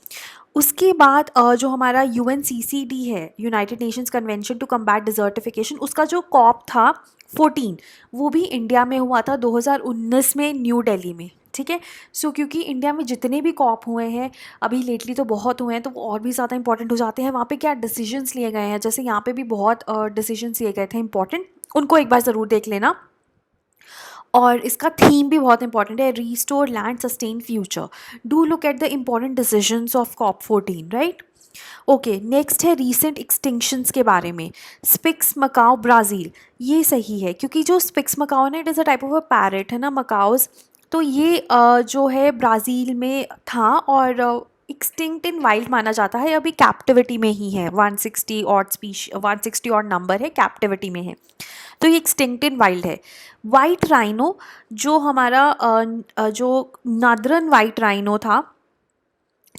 उसके बाद जो हमारा UNCCD है, United Nations Convention to Combat Desertification, उसका जो कॉप था 14, वो भी इंडिया में हुआ था 2019 में न्यू दिल्ली में। ठीक है, सो क्योंकि इंडिया में जितने भी कॉप हुए हैं अभी लेटली तो बहुत हुए हैं, तो वो और भी ज़्यादा इंपॉर्टेंट हो जाते हैं। वहाँ पे क्या डिसीजंस लिए गए हैं, जैसे यहाँ पे भी बहुत डिसीजंस लिए गए थे इंपॉर्टेंट, उनको एक बार ज़रूर देख लेना। और इसका थीम भी बहुत इंपॉर्टेंट है, restore land sustain future. Do look at the important decisions of COP14, right. Okay, next है रीसेंट एक्सटिंक्शंस के बारे में। स्पिक्स मकाओ ब्राज़ील, ये सही है क्योंकि जो स्पिक्स मकाओ ना, it is a type of a parrot है ना, मकाओज। तो ये जो है ब्राज़ील में था और एक्सटिंक्ट इन वाइल्ड माना जाता है, अभी कैप्टिविटी में ही है। 160 और नंबर है, कैप्टिविटी में है, तो ये एक्सटिंक्ट इन वाइल्ड है। वाइट राइनो, जो हमारा जो नादरन वाइट राइनो था,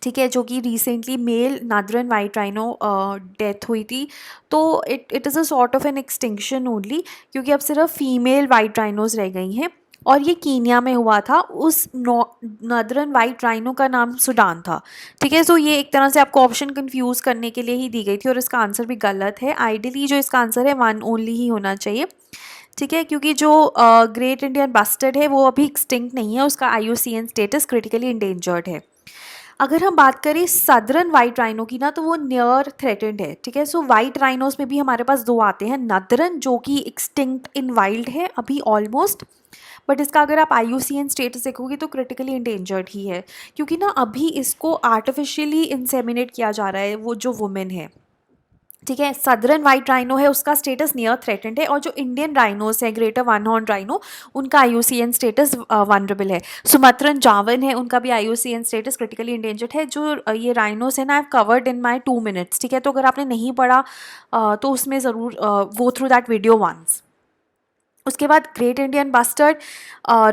ठीक है, जो कि recently male northern white rhino death हुई थी, तो it is a sort of an extinction only, क्योंकि अब सिर्फ फीमेल वाइट राइनोज रह गई हैं। और ये कीनिया में हुआ था, उस नादरन वाइट राइनो का नाम सूडान था। ठीक है, सो ये एक तरह से आपको ऑप्शन कंफ्यूज करने के लिए ही दी गई थी, और इसका आंसर भी गलत है। आइडियली जो इसका आंसर है 1 ओनली ही होना चाहिए। ठीक है, क्योंकि जो ग्रेट इंडियन बस्टर्ड है वो अभी एक्सटिंक्ट नहीं है, उसका IUCN स्टेटस क्रिटिकली इंडेंजर्ड है। अगर हम बात करें सदर्न वाइट राइनो की ना, तो वो नियर थ्रेटेंड है। ठीक है, सो वाइट राइनोज में भी हमारे पास 2 आते हैं, नदरन जो कि एक्सटिंक्ट इन वाइल्ड है अभी ऑलमोस्ट, बट इसका अगर आप IUCN स्टेटस देखोगे तो क्रिटिकली इंडेंजर्ड ही है, क्योंकि ना अभी इसको आर्टिफिशियली इंसेमिनेट किया जा रहा है, वो जो वुमेन है। ठीक है, सदर्न वाइट राइनो है, उसका स्टेटस नियर थ्रेटेंड है, और जो इंडियन राइनोस है, ग्रेटर वन हॉर्न राइनो, उनका IUCN स्टेटस वनरेबल है। सुमत्रन जावन है, उनका भी IUCN स्टेटस क्रिटिकली इंडेंजर्ड है। जो ये राइनोस है ना, I have covered in my 2 minutes. ठीक है, तो अगर आपने नहीं पढ़ा तो उसमें ज़रूर go through that video once. उसके बाद ग्रेट इंडियन बस्टर्ड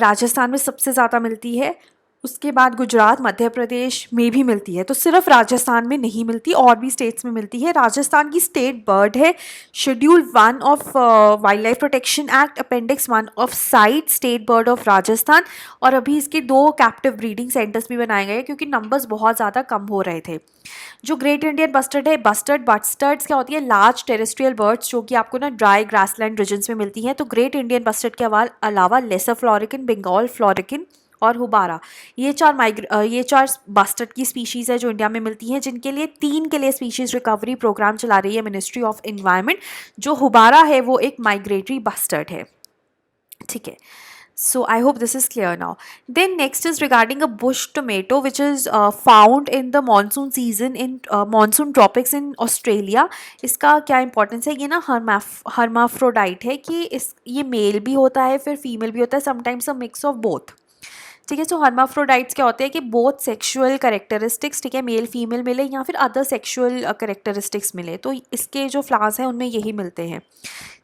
राजस्थान में सबसे ज़्यादा मिलती है, उसके बाद गुजरात, मध्य प्रदेश में भी मिलती है, तो सिर्फ राजस्थान में नहीं मिलती, और भी स्टेट्स में मिलती है। राजस्थान की स्टेट बर्ड है, schedule 1 of wildlife protection act, appendix 1 of site, state bird of Rajasthan. और अभी इसके 2 कैप्टिव ब्रीडिंग सेंटर्स भी बनाए गए क्योंकि नंबर्स बहुत ज़्यादा कम हो रहे थे। जो ग्रेट इंडियन बस्टर्ड है, बस्टर्ड्स क्या होती है, लार्ज टेरेस्ट्रियल बर्ड्स जो कि आपको ना ड्राई ग्रासलैंड रीजन्स में मिलती हैं। तो ग्रेट इंडियन बस्टर्ड के अलावा लेसर फ्लोरिकन, बंगाल फ्लोरिकन और हुबारा, ये 4 बस्टर्ड की स्पीशीज़ है जो इंडिया में मिलती हैं, जिनके लिए 3 के लिए स्पीशीज़ रिकवरी प्रोग्राम चला रही है मिनिस्ट्री ऑफ एनवायरनमेंट। जो हुबारा है वो एक माइग्रेटरी बस्टर्ड है। ठीक है, so I hope this is clear now. Then next is regarding a bush tomato which is found in the monsoon season in monsoon tropics in Australia. इसका क्या importance है, ये ना हर्माफ्रोडाइट है, कि ये मेल भी होता है फिर फीमेल भी होता है, sometimes a mix of both. ठीक है, सो हर्माफ्रोडाइट्स क्या होते हैं कि बोथ सेक्सुअल करेक्टरिस्टिक्स, ठीक है, मेल फीमेल मिले या फिर अदर सेक्सुअल करेक्टरिस्टिक्स मिले, तो इसके जो फ्लावर्स हैं उनमें यही मिलते हैं।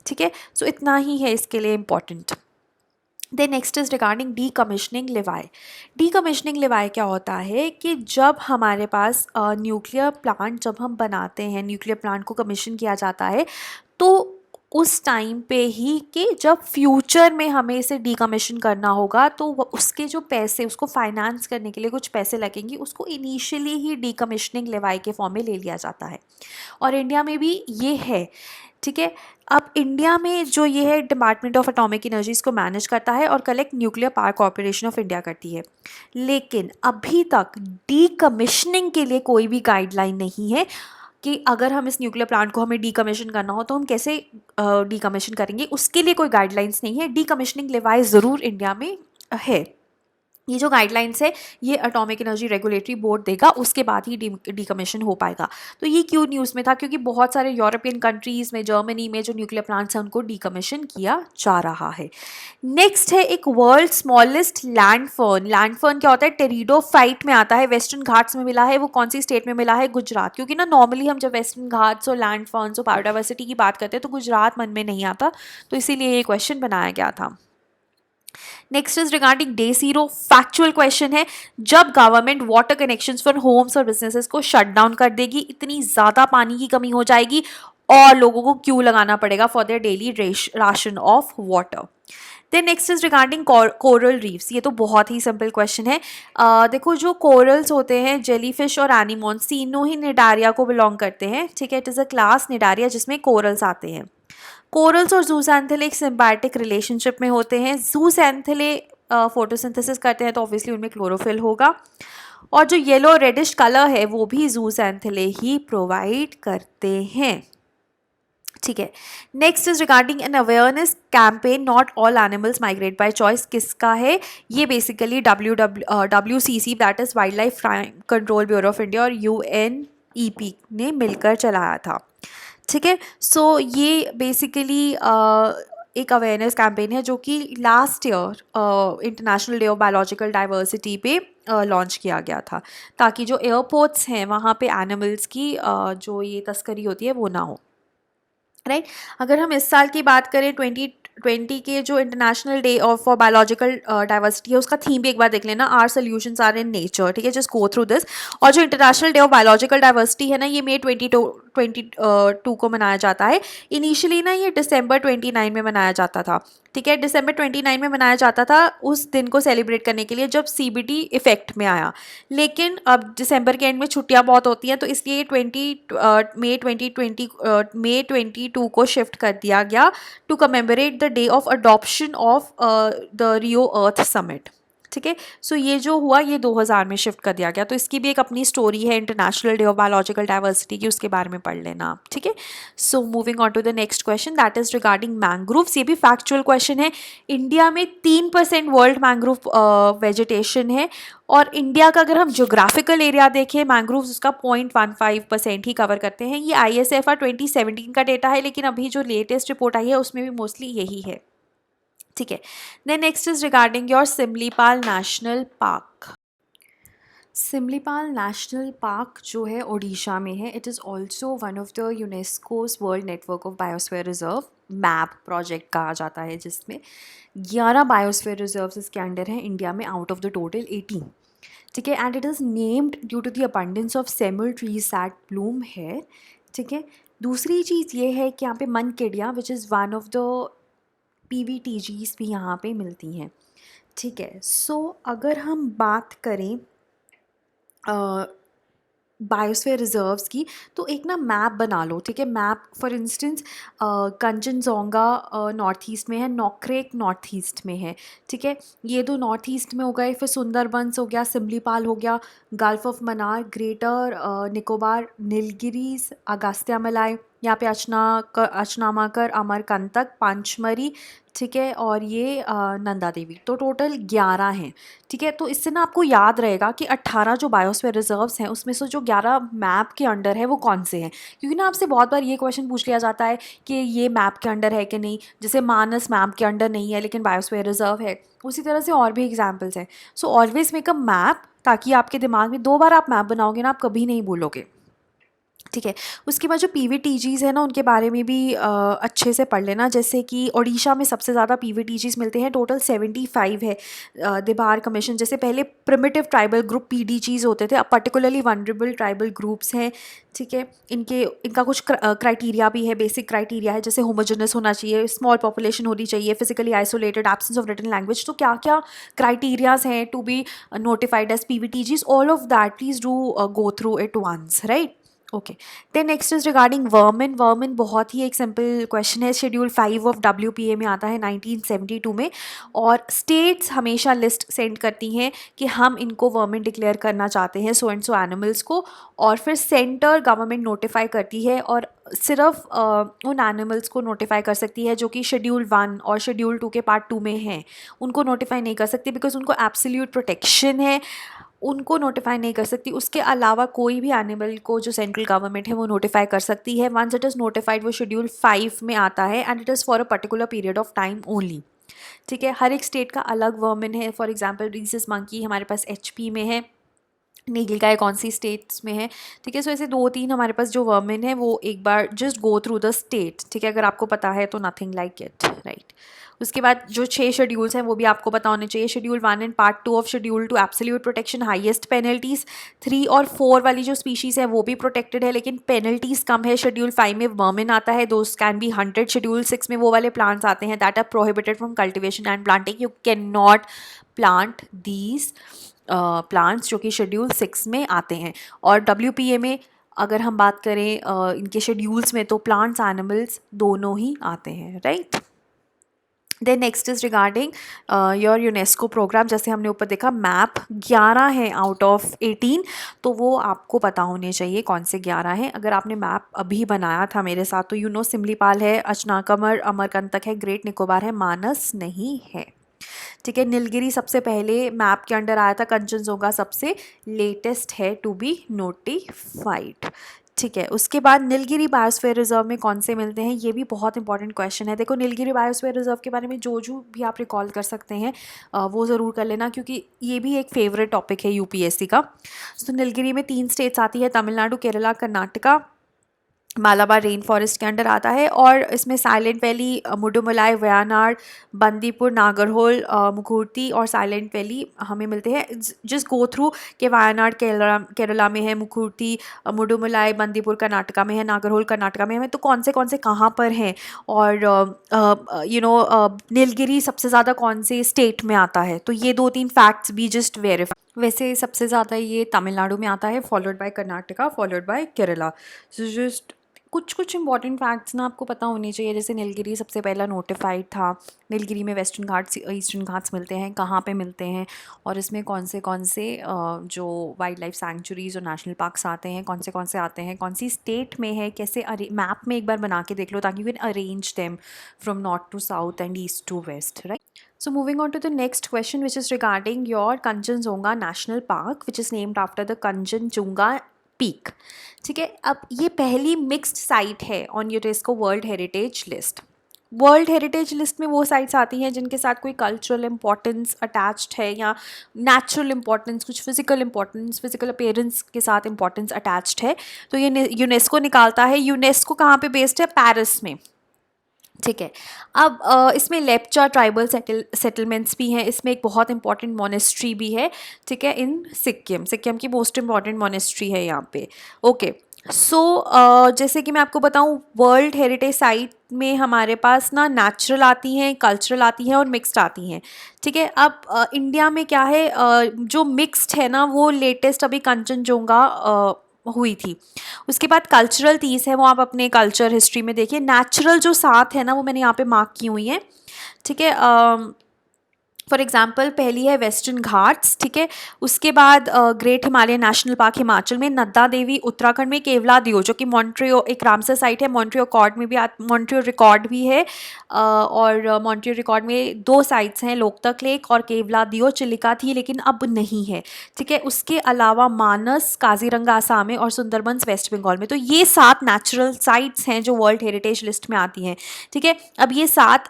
ठीक है, सो इतना ही है इसके लिए important. Then next is regarding decommissioning levy. Decommissioning levy क्या होता है कि जब हमारे पास न्यूक्लियर प्लांट जब हम बनाते हैं, न्यूक्लियर प्लांट को कमीशन किया जाता है, तो उस टाइम पे ही कि जब फ्यूचर में हमें इसे डीकमीशन करना होगा तो उसके जो पैसे, उसको फाइनेंस करने के लिए कुछ पैसे लगेंगे, उसको इनिशियली ही डीकमिशनिंग लेवाई के फॉर्म में ले लिया जाता है। और इंडिया में भी ये है, ठीक है। अब इंडिया में जो ये है, डिपार्टमेंट ऑफ एटॉमिक एनर्जी इसको मैनेज करता है और collect nuclear power corporation of India करती है। लेकिन अभी तक डीकमिशनिंग के लिए कोई भी गाइडलाइन नहीं है कि अगर हम इस न्यूक्लियर प्लांट को हमें डीकमिशन करना हो तो हम कैसे डीकमिशन करेंगे, उसके लिए कोई गाइडलाइंस नहीं है। डीकमिशनिंग लेवाई ज़रूर इंडिया में है। ये जो गाइडलाइंस है ये एटॉमिक एनर्जी रेगुलेटरी बोर्ड देगा, उसके बाद ही डीकमिशन हो पाएगा। तो ये क्यों न्यूज़ में था, क्योंकि बहुत सारे यूरोपियन कंट्रीज़ में, जर्मनी में जो न्यूक्लियर प्लांट्स हैं उनको डीकमिशन किया जा रहा है। नेक्स्ट है एक वर्ल्ड स्मॉलेस्ट लैंडफर्न। लैंडफर्न क्या होता है, टेरिडोफाइट में आता है, वेस्टर्न घाट्स में मिला है। वो कौन सी स्टेट में मिला है, गुजरात। क्योंकि ना नॉर्मली हम जब वेस्टर्न घाट्स और लैंडफर्न्स और बायोडाइवर्सिटी की बात करते हैं तो गुजरात मन में नहीं आता, तो इसीलिए ये क्वेश्चन बनाया गया था। Next is regarding day zero, factual question है। जब government water connections for homes और बिजनेसेस को शट डाउन कर देगी, इतनी ज़्यादा पानी की कमी हो जाएगी और लोगों को क्यू लगाना पड़ेगा for their daily ration of water. Then next is regarding coral reefs. ये तो बहुत ही सिंपल क्वेश्चन है। देखो जो कोरल्स होते हैं, जेलीफिश और एनीमोन्स तीनों ही निडारिया को बिलोंग करते हैं, ठीक है। It is a class Cnidaria जिसमें कोरल्स आते हैं। कोरल्स और जूसैंथेले एक सिम्बायोटिक रिलेशनशिप में होते हैं। जूसैंथेले फोटोसिंथेसिस करते हैं तो ऑब्वियसली उनमें क्लोरोफिल होगा, और जो येलो रेडिश कलर है वो भी जूसैंथेले ही प्रोवाइड करते हैं, ठीक है। Next is regarding an awareness campaign, not all animals migrate by choice. किसका है ये, basically WCC that is wild life control bureau of India और UNEP ने मिलकर चलाया था, ठीक है। सो ये बेसिकली एक अवेयरनेस कैंपेन है जो कि last year international day of biological diversity पे लॉन्च किया गया था, ताकि जो एयरपोर्ट्स हैं वहाँ पे एनिमल्स की जो ये तस्करी होती है वो ना हो, राइट। अगर हम इस साल की बात करें 2020 के जो international day of for biological diversity है, उसका थीम भी एक बार देख लेना, our solutions are in nature, ठीक है। Just go through this. और जो international day of biological diversity है ना, ये May 22 को मनाया जाता है। इनिशियली ना ये December 29 में मनाया जाता था, ठीक है। December 29 में मनाया जाता था उस दिन को सेलिब्रेट करने के लिए जब CBD इफेक्ट में आया। लेकिन अब दिसंबर के एंड में छुट्टियां बहुत होती हैं, तो इसलिए May 22 को शिफ्ट कर दिया गया to commemorate the day of adoption of the Rio Earth Summit, ठीक है। सो ये जो हुआ ये 2000 में शिफ्ट कर दिया गया, तो इसकी भी एक अपनी स्टोरी है international day of biological diversity की, उसके बारे में पढ़ लेना आप, ठीक है। So moving on to the next question that is regarding mangroves. ये भी फैक्चुअल क्वेश्चन है। इंडिया में 3% वर्ल्ड मैंग्रोव वेजिटेशन है, और इंडिया का अगर हम जोग्राफिकल एरिया देखें मैंग्रोव्स उसका 0.15% ही कवर करते हैं। ये ISFR 2017 का डेटा है, लेकिन अभी जो लेटेस्ट रिपोर्ट आई है उसमें भी मोस्टली यही है, ठीक है। Then next is regarding your Similipal national park. Similipal national park जो है ओडिशा में है। It is also one of the UNESCO's world network of biosphere reserve, MAB project कहा जाता है, जिसमें 11 बायोस्फीयर रिजर्व्स इसके अंडर हैं इंडिया में आउट ऑफ द टोटल 18, ठीक है। And it is named due to the abundance of semal trees that bloom है, ठीक है। दूसरी चीज़ ये है कि यहाँ पे Mankidia which is one of the PVTGs भी यहाँ पे मिलती हैं, ठीक है। सो अगर हम बात करें बायोस्फीयर रिजर्व्स की, तो एक ना मैप बना लो, ठीक है। Map for instance Kangchenjunga north east में है, नोक्रेक नॉर्थ ईस्ट में है, ठीक है। ये दो नॉर्थ ईस्ट में हो गए। फिर सुंदरबंस हो गया, सिमलीपाल हो गया, gulf of Mannar, greater Nicobar, Nilgiris, Agastya मलाई, यहाँ पे अचनामाकर, अमरकंटक, पंचमरी, ठीक है, और ये नंदा देवी। तो टोटल 11 हैं, ठीक है। तो इससे ना आपको याद रहेगा कि 18 जो बायोस्फीयर रिजर्व्स हैं उसमें से जो 11 मैप के अंडर है वो कौन से हैं, क्योंकि ना आपसे बहुत बार ये क्वेश्चन पूछ लिया जाता है कि ये मैप के अंडर है कि नहीं। जैसे मानस मैप के अंडर नहीं है लेकिन बायोस्फीयर रिजर्व है, उसी तरह से और भी एग्जाम्पल्स हैं। So always make a map, ताकि आपके दिमाग में 2 बार आप मैप बनाओगे ना आप कभी नहीं भूलोगे, ठीक है। उसके बाद जो पीवीटीजीज़ है ना, उनके बारे में भी अच्छे से पढ़ लेना। जैसे कि ओडिशा में सबसे ज़्यादा पीवीटीजीज़ मिलते हैं, टोटल 75 है। दिबार कमीशन, जैसे पहले प्रिमिटिव ट्राइबल ग्रुप पीडीजीज़ होते थे, अब पर्टिकुलरली वनरेबल ट्राइबल ग्रुप्स हैं। ठीक है, इनका कुछ क्राइटेरिया भी है, बेसिक क्राइटेरिया है, जैसे होमोजेनस होना चाहिए, स्मॉल पॉपुलेशन होनी चाहिए, physically isolated, absence of written language. तो क्या क्या क्राइटेरियाज हैं to be notified as PVTGs, all of that please do go through it once, right? Okay, then next is regarding vermin. Vermin बहुत ही एक simple question है, schedule 5 ऑफ WPA में आता है 1972 में, और स्टेट्स हमेशा लिस्ट सेंड करती हैं कि हम इनको वर्मिन डिक्लेयर करना चाहते हैं, सो एंड सो एनिमल्स को, और फिर सेंटर गवर्नमेंट नोटिफाई करती है, और सिर्फ उन एनिमल्स को नोटिफाई कर सकती है जो कि शेड्यूल 1 और शेड्यूल 2 के पार्ट 2 में हैं। उनको नोटिफाई नहीं कर सकती बिकॉज उनको एब्सोल्यूट प्रोटेक्शन है, उनको नोटिफाई नहीं कर सकती। उसके अलावा कोई भी एनिमल को जो सेंट्रल गवर्नमेंट है वो नोटिफाई कर सकती है। वंस इट इज़ नोटिफाइड वो शेड्यूल 5 में आता है, and it is for a particular period of time only. ठीक है, हर एक स्टेट का अलग वर्मिन है। फॉर एग्जांपल रीसस मंकी हमारे पास HP में है, नीलगाय कौन सी स्टेट्स में है। ठीक है, सो ऐसे 2-3 हमारे पास जो वर्मिन है वो एक बार just go through the state. ठीक है, अगर आपको पता है तो नथिंग लाइक इट, राइट। उसके बाद जो 6 शेड्यूल्स हैं वो भी आपको पता होने चाहिए। Schedule 1 and part 2 of schedule 2 absolute protection, highest penalties. 3 और 4 वाली जो स्पीशीज़ है वो भी प्रोटेक्टेड है, लेकिन पेनल्टीज कम है। शेड्यूल 5 में वर्मिन आता है, those can be hunted. Schedule 6 में वो वाले प्लांट्स आते हैं that are prohibited from cultivation and planting, you can not plant these plants जो कि शेड्यूल 6 में आते हैं। और WPA में अगर हम बात करें इनके शेड्यूल्स में, तो प्लांट्स एनिमल्स दोनों ही आते हैं, right. Then next is regarding your UNESCO programme. जैसे हमने ऊपर देखा मैप 11 है आउट ऑफ 18, तो वो आपको पता होने चाहिए कौन से 11 हैं। अगर आपने मैप अभी बनाया था मेरे साथ तो यू नो सिमलीपाल है, अचनाकमर, अमरकंटक है, ग्रेट निकोबार है, मानस नहीं है। ठीक है, नीलगिरी सबसे पहले मैप के अंडर आया था, कंचनजोंगा सबसे लेटेस्ट है टू बी नोटिफाइड। ठीक है, उसके बाद नीलगिरी बायोस्फीयर रिजर्व में कौन से मिलते हैं, ये भी बहुत इंपॉर्टेंट क्वेश्चन है। देखो नीलगिरी बायोस्फीयर रिजर्व के बारे में जो भी आप रिकॉल कर सकते हैं वो ज़रूर कर लेना, क्योंकि ये भी एक फेवरेट टॉपिक है UPSC का। तो नीलगिरी में 3 स्टेट्स आती है, तमिलनाडु, केरला, कर्नाटका। मालाबार रेन फॉरेस्ट के अंडर आता है, और इसमें साइलेंट वैली, मुडुमलाई, वयानाड, बंदीपुर, नागरहोल, मुखूर्ती और साइलेंट वैली हमें मिलते हैं। जस्ट गो थ्रू कि वयानाड केरला में है, मुखूर्ती, मुडुमलाई, बंदीपुर कर्नाटका में है, नागरहोल कर्नाटका में है, तो कौन से कहाँ पर हैं, और नीलगिरी सबसे ज़्यादा कौन से स्टेट में आता है। तो ये 2-3 फैक्ट्स भी जस्ट वेरीफाई। वैसे सबसे ज़्यादा ये तमिलनाडु में आता है, followed by Karnataka, followed by Kerala. So just कुछ इंपॉर्टेंट फैक्ट्स ना आपको पता होनी चाहिए। जैसे नीलगिरी सबसे पहला नोटिफाइड था, नीलगिरी में वेस्टर्न घाट्स, ईस्टर्न घाट्स मिलते हैं, कहाँ पे मिलते हैं, और इसमें कौन से जो वाइल्ड लाइफ सैंक्चुरीज और नेशनल पार्क्स आते हैं, कौन से आते हैं, कौन सी स्टेट में है, कैसे मैप में एक बार बना के देख लो ताकि you can arrange them from north to south and east to west, right. So moving on to the next question, which is regarding your Kanchenjunga National Park, which is named after the Kanchenjunga Peak. ठीक है, अब ये पहली mixed site है on UNESCO world heritage list. World heritage list में वो sites आती हैं जिनके साथ कोई कल्चरल इंपॉर्टेंस अटैच्ड है, या नेचुरल इंपॉर्टेंस, कुछ फिजिकल इंपॉर्टेंस, फिजिकल अपीयरेंस के साथ इंपॉर्टेंस अटैच्ड है, तो ये यूनेस्को निकालता है। यूनेस्को कहाँ पे बेस्ड है, पेरिस में। ठीक है, अब इसमें लेप्चा ट्राइबल सेटलमेंट्स भी हैं, इसमें एक बहुत इंपॉर्टेंट मोनेस्ट्री भी है। ठीक है, इन सिक्किम की मोस्ट इंपॉर्टेंट मोनेस्ट्री है यहाँ पे। ओके, सो जैसे कि मैं आपको बताऊँ, वर्ल्ड हेरिटेज साइट में हमारे पास ना नेचुरल आती हैं, कल्चरल आती हैं और मिक्स्ड आती हैं। ठीक है, अब इंडिया में क्या है, जो मिक्स्ड है ना वो लेटेस्ट अभी कंचनजोंगा हुई थी। उसके बाद कल्चरल 30 है, वो आप अपने कल्चर हिस्ट्री में देखिए। नेचुरल जो 7 है ना वो मैंने यहाँ पे मार्क की हुई है। ठीक है, फॉर एग्जाम्पल पहली है वेस्टर्न घाट्स। ठीक है, उसके बाद great Himalayan national park Himachal में, नद्दा देवी उत्तराखंड में, केवलादियो जो कि मॉन्ट्रियो एक रामसर साइट है, मॉन्ट्रियो रिकॉर्ड में भी मॉन्ट्रियो रिकॉर्ड भी है, और मॉन्ट्रियो रिकॉर्ड में 2 साइट्स हैं, लोकतक लेक और केवलादियो। चिलिका थी लेकिन अब नहीं है। ठीक है, उसके अलावा मानस काजीरंगा आसाम में, और सुंदरबंस वेस्ट बंगाल में। तो ये 7 नेचुरल साइट्स हैं जो वर्ल्ड हेरिटेज लिस्ट में आती हैं। ठीक है, अब ये 7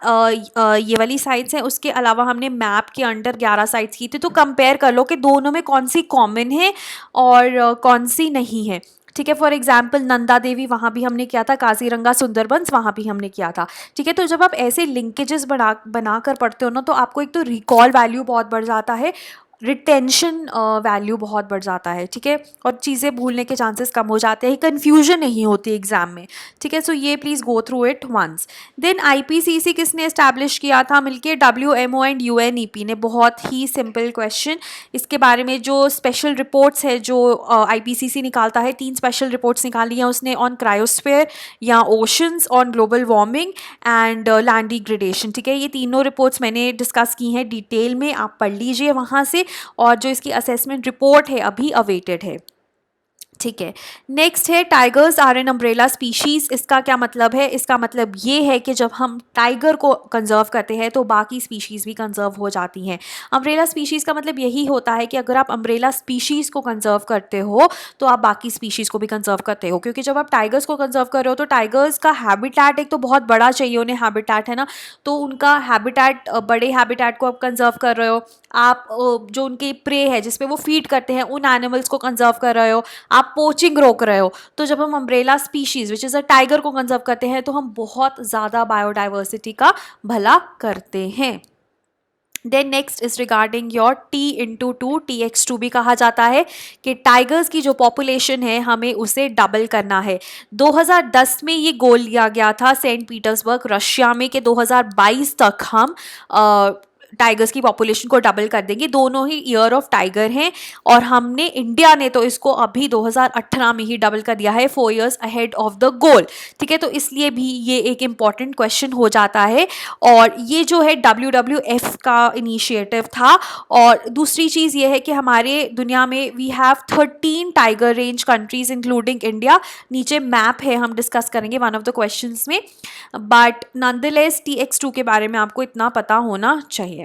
ये वाली साइट्स हैं। उसके अलावा हमने मैप के अंडर 11 साइट्स की थी, तो कंपेयर कर लो कि दोनों में कौन सी कॉमन है और कौन सी नहीं है। ठीक है। फॉर एग्जाम्पल नंदा देवी, वहाँ भी हमने किया था, काजीरंगा सुंदरबंस वहाँ भी हमने किया था। ठीक है, तो जब आप ऐसे लिंकेजेस बना कर पढ़ते हो ना, तो आपको एक तो रिकॉल वैल्यू बहुत बढ़ जाता है, रिटेंशन वैल्यू बहुत बढ़ जाता है। ठीक है, और चीज़ें भूलने के चांसेस कम हो जाते हैं, कन्फ्यूजन नहीं होती एग्जाम में। ठीक है, सो ये please go through it once. Then IPCC किसने इस्टेब्लिश किया था मिलके? डब्ल्यूएमओ एंड यूएनईपी ने। बहुत ही सिंपल क्वेश्चन, इसके बारे में जो स्पेशल रिपोर्ट्स है जो आईपीसीसी निकालता है, 3 स्पेशल रिपोर्ट्स निकाली हैं उसने, ऑन क्रायोस्फीयर या oceans, on global warming and land degradation. ठीक है, ये तीनों रिपोर्ट्स मैंने डिस्कस की हैं डिटेल में, आप पढ़ लीजिए वहाँ से, और जो इसकी असेसमेंट रिपोर्ट है अभी अवेटेड है। ठीक है, नेक्स्ट है tigers are an umbrella species. इसका क्या मतलब है? इसका मतलब ये है कि जब हम टाइगर को कंजर्व करते हैं तो बाकी स्पीशीज़ भी कंजर्व हो जाती हैं। अम्ब्रेला स्पीशीज़ का मतलब यही होता है कि अगर आप अम्ब्रेला स्पीशीज़ को कंजर्व करते हो तो आप बाकी स्पीशीज़ को भी कंजर्व करते हो, क्योंकि जब आप टाइगर्स को कंजर्व कर रहे हो तो टाइगर्स का हैबिटेट एक तो बहुत बड़ा चाहिए उन्हें, हैबिटेट है ना, तो उनका हैबिटेट, बड़े हैबिटेट को आप कंजर्व कर रहे हो। आप जो उनके प्रे है जिसपे वो फीड करते हैं उन एनिमल्स को कंजर्व कर रहे हो, आप पोचिंग रोक रहे हो। तो जब हम umbrella species which is a tiger को कंजर्व करते हैं तो हम बहुत ज़्यादा बायोडाइवर्सिटी का भला करते हैं। Then next is regarding your T/2, TX2 भी कहा जाता है कि टाइगर्स की जो पॉपुलेशन है हमें उसे डबल करना है। 2010 में ये गोल लिया गया था सेंट पीटर्सबर्ग रशिया में कि 2022 तक हम टाइगर्स की पॉपुलेशन को डबल कर देंगे। दोनों ही ईयर ऑफ टाइगर हैं, और हमने इंडिया ने तो इसको अभी 2018 में ही डबल कर दिया है, 4 years ahead of the goal. ठीक है, तो इसलिए भी ये एक इम्पॉर्टेंट क्वेश्चन हो जाता है, और ये जो है WWF का इनिशिएटिव था। और दूसरी चीज़ ये है कि हमारे दुनिया में we have 13 tiger range countries including India. नीचे मैप है, हम डिस्कस करेंगे वन ऑफ द क्वेश्चंस में, बट नॉनदलेस TX2 के बारे में आपको इतना पता होना चाहिए।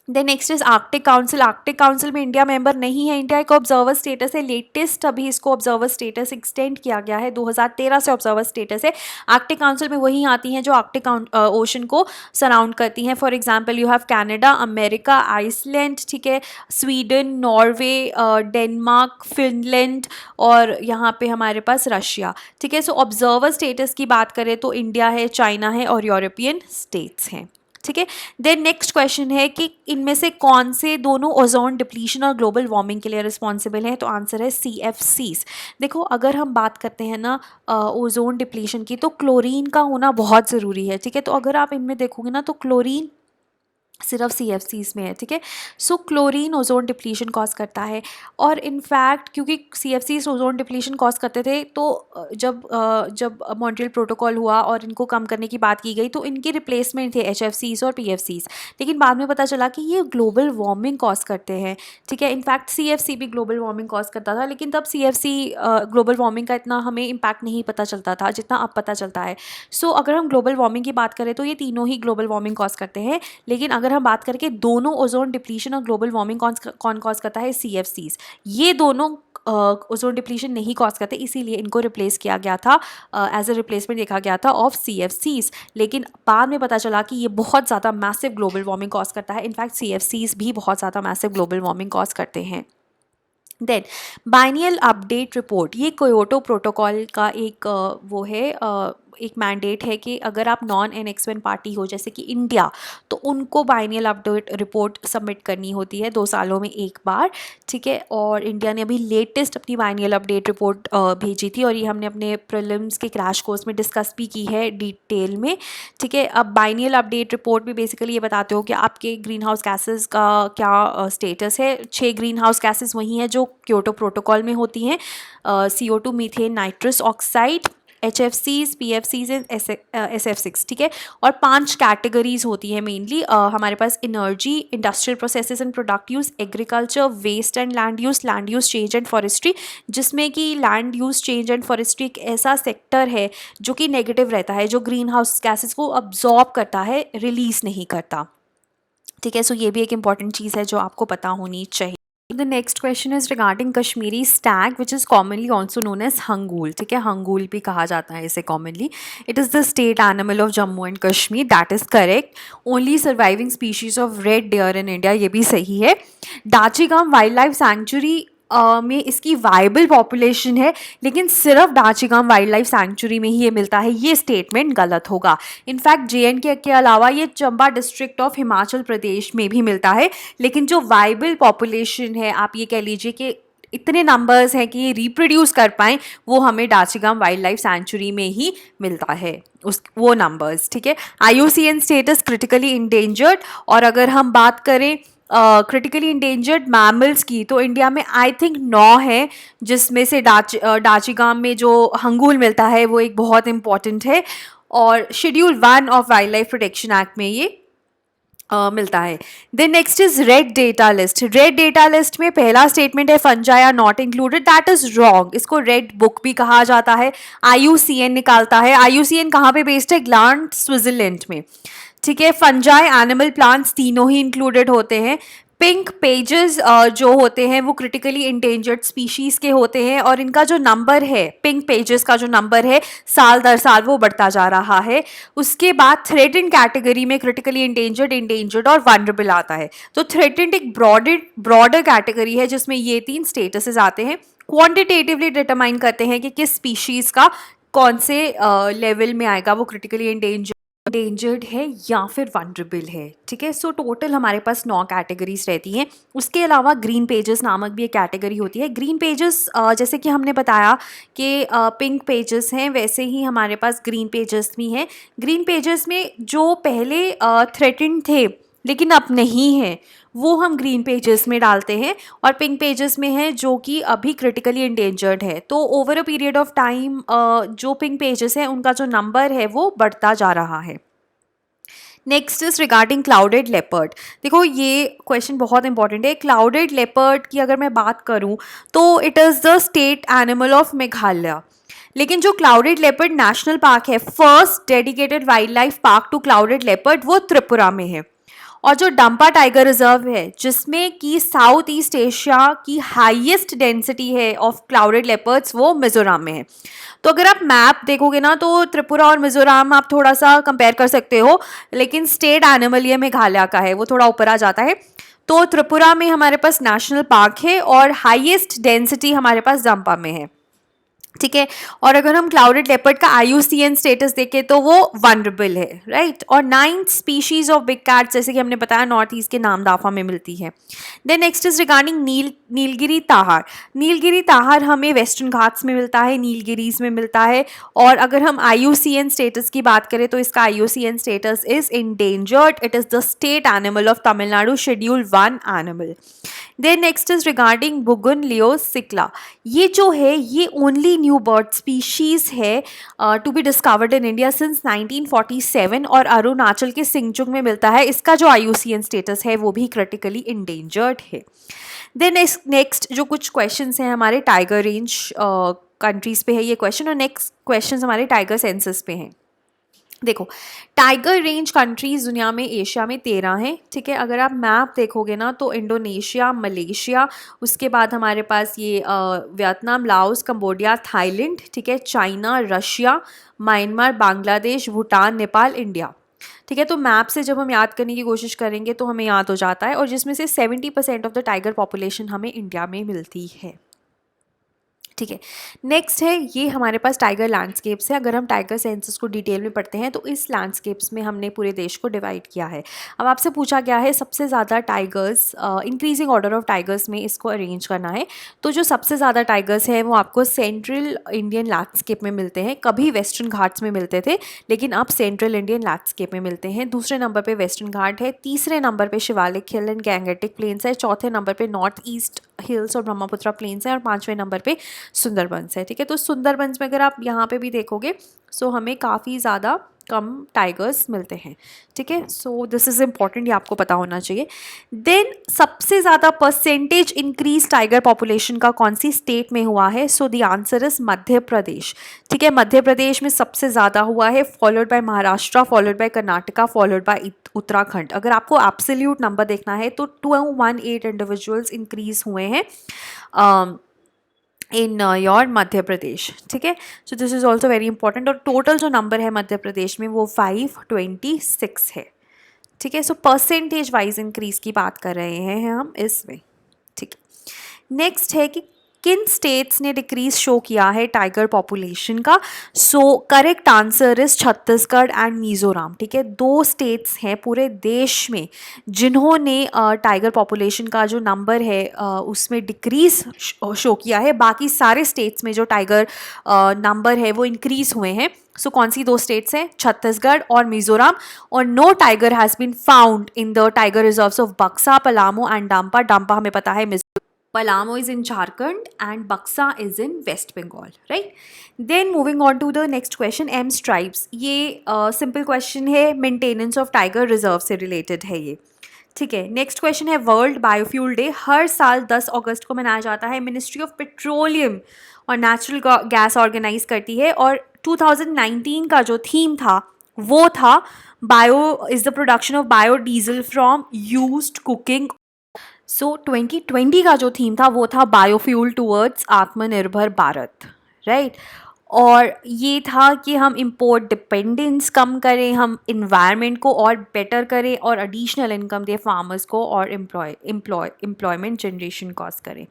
Then next is Arctic Council. Arctic Council में इंडिया मेंबर नहीं है, इंडिया एक ऑब्जर्वर स्टेटस है, लेटेस्ट अभी इसको ऑब्जर्वर स्टेटस एक्सटेंड किया गया है, 2013 से ऑब्जर्वर स्टेटस है। आर्कटिक काउंसिल में वही आती हैं जो आर्कटिक ओशन को सराउंड करती हैं। For example you have Canada, America, Iceland, ठीक है, स्वीडन, नॉर्वे, डेनमार्क, फिनलैंड, और यहाँ पे हमारे पास रशिया। ठीक है, सो ऑब्जर्वर स्टेटस की बात करें तो इंडिया है, चाइना है और यूरोपियन स्टेट्स हैं। ठीक है, देन नेक्स्ट क्वेश्चन है कि इनमें से कौन से दोनों ओजोन डिप्लीशन और ग्लोबल वार्मिंग के लिए रिस्पॉन्सिबल हैं? तो आंसर है CFCs। देखो, अगर हम बात करते हैं ना ओजोन डिप्लीशन की, तो क्लोरीन का होना बहुत ज़रूरी है। ठीक है, तो अगर आप इनमें देखोगे ना तो क्लोरीन सिर्फ CFCs में है। ठीक है, so chlorine ozone depletion cause करता है, और इनफैक्ट क्योंकि CFCs ओजोन डिप्लीशन कॉज करते थे, तो जब मॉन्ट्रियल प्रोटोकॉल हुआ और इनको कम करने की बात की गई तो इनके रिप्लेसमेंट थे HFCs और PFCs, लेकिन बाद में पता चला कि ये ग्लोबल वार्मिंग कॉज करते हैं। ठीक है, इनफैक्ट CFC भी ग्लोबल वार्मिंग कॉज करता था, लेकिन तब CFC ग्लोबल वार्मिंग का इतना हमें इम्पैक्ट नहीं पता चलता था जितना अब पता चलता है। सो अगर हम ग्लोबल वार्मिंग की बात करें तो ये तीनों ही ग्लोबल वार्मिंग कॉज करते हैं, लेकिन अगर हम बात करके दोनों ओजोन डिप्लीशन और ग्लोबल वार्मिंग कौन कॉज करता है? CFCs। ये दोनों ओजोन डिप्लीशन नहीं कॉज करते, इसीलिए इनको रिप्लेस किया गया था, एज अ रिप्लेसमेंट देखा गया था ऑफ CFCs। लेकिन बाद में पता चला कि ये बहुत ज़्यादा मैसिव ग्लोबल वार्मिंग कॉज करता है। इनफैक्ट CFCs भी बहुत ज़्यादा मैसिव ग्लोबल वार्मिंग कॉज करते हैं। देन बाइनियल अपडेट रिपोर्ट, ये क्योटो प्रोटोकॉल का एक वो है, एक मैंडेट है कि अगर आप नॉन NX1 पार्टी हो जैसे कि इंडिया, तो उनको बाइनियल अपडेट रिपोर्ट सबमिट करनी होती है 2 सालों में एक बार। ठीक है, और इंडिया ने अभी लेटेस्ट अपनी बाइनियल अपडेट रिपोर्ट भेजी थी, और ये हमने अपने प्रीलिम्स के क्रैश कोर्स में डिस्कस भी की है डिटेल में। ठीक है, अब बाइनियल अपडेट रिपोर्ट में बेसिकली ये बताते हो कि आपके ग्रीन हाउस गैसेज का क्या स्टेटस है। 6 ग्रीन हाउस गैसेज वही हैं जो क्योटो प्रोटोकॉल में होती हैं, CO2, methane, nitrous oxide, HFCs, PFCs and SF6। ठीक है, और 5 कैटेगरीज होती हैं मेनली हमारे पास: energy, industrial processes and product use, agriculture, waste and land use change and forestry, जिसमें कि land use change and forestry एक ऐसा सेक्टर है जो कि नेगेटिव रहता है, जो ग्रीन हाउस गैसेस को अब्जॉर्ब करता है, रिलीज नहीं करता। ठीक है, सो ये भी एक इंपॉर्टेंट चीज़ है जो आपको पता होनी चाहिए। The next question is regarding Kashmiri stag, which is commonly also known as hangul. ठीक है, hangul भी कहा जाता है इसे commonly. It is the state animal of Jammu and Kashmir. That is correct. Only surviving species of red deer in India. ये भी सही है. Dachigam Wildlife Sanctuary में इसकी वाइबल पॉपुलेशन है, लेकिन सिर्फ डाचीगाम वाइल्ड लाइफ सैंक्चुरी में ही ये मिलता है, ये स्टेटमेंट गलत होगा। इनफैक्ट JNK के अलावा ये चंबा डिस्ट्रिक्ट ऑफ हिमाचल प्रदेश में भी मिलता है, लेकिन जो वाइबल पॉपुलेशन है, आप ये कह लीजिए कि इतने नंबर्स हैं कि ये रिप्रोड्यूस कर पाएँ, वो हमें डाचीगाम वाइल्ड लाइफ सैंक्चुरी में ही मिलता है, उस वो नंबर्स। ठीक है, IUCN स्टेटस क्रिटिकली इंडेंजर्ड, और अगर हम बात करें क्रिटिकली इंडेंजर्ड मैमल्स की, तो इंडिया में आई थिंक 9 है, जिसमें से डाचीगाम में जो हंगूल मिलता है वो एक बहुत इंपॉर्टेंट है, और schedule 1 of wildlife protection act में ये मिलता है। Then next is red data list. Red data list में पहला स्टेटमेंट है fungi are not included, that is wrong. इसको रेड बुक भी कहा जाता है, IUCN निकालता है। IUCN कहाँ पे बेस्ड है? ग्लांड, स्विट्जरलैंड में। ठीक है, फंजाई, एनिमल, प्लांट्स तीनों ही इंक्लूडेड होते हैं। पिंक पेजेस जो होते हैं वो क्रिटिकली इंडेंजर्ड स्पीशीज़ के होते हैं, और इनका जो नंबर है, पिंक पेजेस का जो नंबर है, साल दर साल वो बढ़ता जा रहा है। उसके बाद थ्रेटेंड कैटेगरी में क्रिटिकली इंडेंजर्ड, इंडेंजर्ड और वनरेबल आता है। तो थ्रेटेंड एक ब्रॉडर कैटेगरी है जिसमें ये 3 स्टेटसेस आते हैं। क्वांटिटेटिवली डिटरमाइन करते हैं कि किस स्पीशीज़ का कौन से लेवल में आएगा, वो क्रिटिकली इंडेंजर्ड है या फिर वनरेबल है। ठीक है, सो टोटल हमारे पास 9 कैटेगरीज रहती हैं। उसके अलावा ग्रीन पेजेस नामक भी एक कैटेगरी होती है। ग्रीन पेजेस जैसे कि हमने बताया कि पिंक पेजेस हैं, वैसे ही हमारे पास ग्रीन पेजेस भी हैं। ग्रीन पेजेस में जो पहले थ्रेटेंड थे लेकिन अब नहीं है, वो हम ग्रीन पेजेस में डालते हैं, और पिंक पेजेस में है जो कि अभी क्रिटिकली इंडेंजर्ड है। तो over a period of time जो पिंक पेजेस हैं उनका जो नंबर है वो बढ़ता जा रहा है। Next is regarding clouded leopard. देखो ये क्वेश्चन बहुत इंपॉर्टेंट है। क्लाउडेड लेपर्ड की अगर मैं बात करूं तो it is the state animal of Meghalaya, लेकिन जो क्लाउडेड लेपर्ड नेशनल पार्क है, first dedicated wildlife park to clouded leopard, वो त्रिपुरा में है। और जो डंपा टाइगर रिजर्व है, जिसमें कि साउथ ईस्ट एशिया की हाईएस्ट डेंसिटी है ऑफ क्लाउडेड लेपर्ड्स, वो मिजोरम में है। तो अगर आप मैप देखोगे ना तो त्रिपुरा और मिजोरम आप थोड़ा सा कंपेयर कर सकते हो, लेकिन स्टेट एनिमल ये मेघालय का है, वो थोड़ा ऊपर आ जाता है। तो त्रिपुरा में हमारे पास नेशनल पार्क है और हाईएस्ट डेंसिटी हमारे पास डंपा में है। ठीक है, और अगर हम क्लाउडेड लेपर्ड का IUCN स्टेटस देखें तो वो वनरेबल है, राइट। और 9 स्पीशीज ऑफ बिग कैट्स, जैसे कि हमने बताया, नॉर्थ ईस्ट के नामदाफा में मिलती है। Then next is regarding Nilgiri tahr. Nilgiri ताहार हमें वेस्टर्न घाट्स में मिलता है, नीलगिरीज में मिलता है। और अगर हम IUCN स्टेटस की बात करें तो इसका IUCN status is endangered. It is the state animal of Tamil Nadu, schedule 1 animal. Then next is regarding Bugun liocichla. ये जो है ये ओनली न्यू बर्ड स्पीशीज़ है to be discovered in India since 1947, और अरुणाचल के सिंगचुंग में मिलता है। इसका जो IUCN स्टेटस है वो भी क्रिटिकली इंडेंजर्ड है। देन नेक्स्ट जो कुछ क्वेश्चंस हैं हमारे टाइगर रेंज कंट्रीज़ पे है ये क्वेश्चन, और नेक्स्ट क्वेश्चन हमारे टाइगर सेंसस पे हैं। देखो, टाइगर रेंज कंट्रीज़ दुनिया में, एशिया में 13 हैं। ठीक है, अगर आप मैप देखोगे ना तो इंडोनेशिया, मलेशिया, उसके बाद हमारे पास ये वियतनाम, लाओस, कंबोडिया, थाईलैंड, ठीक है, China, Russia, Myanmar, Bangladesh, Bhutan, Nepal, India. ठीक है, तो मैप से जब हम याद करने की कोशिश करेंगे तो हमें याद हो जाता है, और जिसमें से 70% ऑफ द टाइगर पॉपुलेशन हमें इंडिया में मिलती है। ठीक है, नेक्स्ट है ये हमारे पास टाइगर लैंडस्केप्स है। अगर हम टाइगर सेंसस को डिटेल में पढ़ते हैं तो इस लैंडस्केप्स में हमने पूरे देश को डिवाइड किया है। अब आपसे पूछा गया है सबसे ज़्यादा tigers, increasing order of tigers में इसको अरेंज करना है। तो जो सबसे ज़्यादा टाइगर्स हैं वो आपको सेंट्रल इंडियन लैंडस्केप में मिलते हैं। कभी वेस्टर्न घाट्स में मिलते थे, लेकिन अब सेंट्रल इंडियन लैंडस्केप में मिलते हैं। दूसरे नंबर पर वेस्टर्न घाट है, तीसरे नंबर पर शिवालिक हिल एंड गैंगेटिक प्लेन्स है, चौथे नंबर पर नॉर्थ ईस्ट हिल्स और ब्रह्मपुत्रा प्लेन्स हैं, और 5वें नंबर पे सुंदरबंस है। ठीक है, तो सुंदरबंस में अगर आप यहाँ पे भी देखोगे सो हमें काफ़ी ज़्यादा कम टाइगर्स मिलते हैं। ठीक है, सो दिस इज़ इम्पॉर्टेंट, ये आपको पता होना चाहिए। देन सबसे ज़्यादा परसेंटेज इंक्रीज टाइगर पॉपुलेशन का कौन सी स्टेट में हुआ है? So the answer is Madhya Pradesh. ठीक है, मध्य प्रदेश में सबसे ज़्यादा हुआ है, followed by Maharashtra, followed by Karnataka, followed by Uttarakhand. अगर आपको एब्सोल्यूट नंबर देखना है तो 218 इंडिविजुअल्स इंक्रीज हुए हैं इन योर मध्य प्रदेश। ठीक है, so this is also very important. और टोटल जो नंबर है मध्य प्रदेश में वो 526 है। ठीक है, सो परसेंटेज वाइज इंक्रीज की बात कर रहे हैं हम इसमें। ठीक है। नेक्स्ट है कि किन स्टेट्स ने डिक्रीज शो किया है टाइगर पॉपुलेशन का। So correct answer is Chhattisgarh and Mizoram. ठीक है, 2 स्टेट्स हैं पूरे देश में जिन्होंने टाइगर पॉपुलेशन का जो नंबर है उसमें डिक्रीज शो किया है। बाकी सारे स्टेट्स में जो टाइगर नंबर है वो इंक्रीज हुए हैं। सो कौन सी 2 स्टेट्स हैं? छत्तीसगढ़ और मिजोरम। और no tiger has been found in the tiger reserves of Buxa, Palamau and डांपा। डांपा हमें पता है Palamo is in Jharkhand and Buxa is in West Bengal, right? Then moving on to the next question, M stripes. ये simple question है, maintenance of tiger reserve से related है ये। ठीक है, नेक्स्ट क्वेश्चन है वर्ल्ड बायोफ्यूल डे हर साल 10 अगस्त को मनाया जाता है। मिनिस्ट्री ऑफ पेट्रोलियम और नेचुरल गैस ऑर्गेनाइज करती है और 2019 का जो थीम था वो था bio is the production of biodiesel from used cooking. So 2020 का जो थीम था वो था बायोफ्यूल टूवर्ड्स आत्मनिर्भर भारत, राइट। और ये था कि हम इंपोर्ट डिपेंडेंस कम करें, हम इन्वायरमेंट को और बेटर करें और एडिशनल इनकम दें फार्मर्स को और एम्प्लॉयमेंट जनरेशन कॉज करें,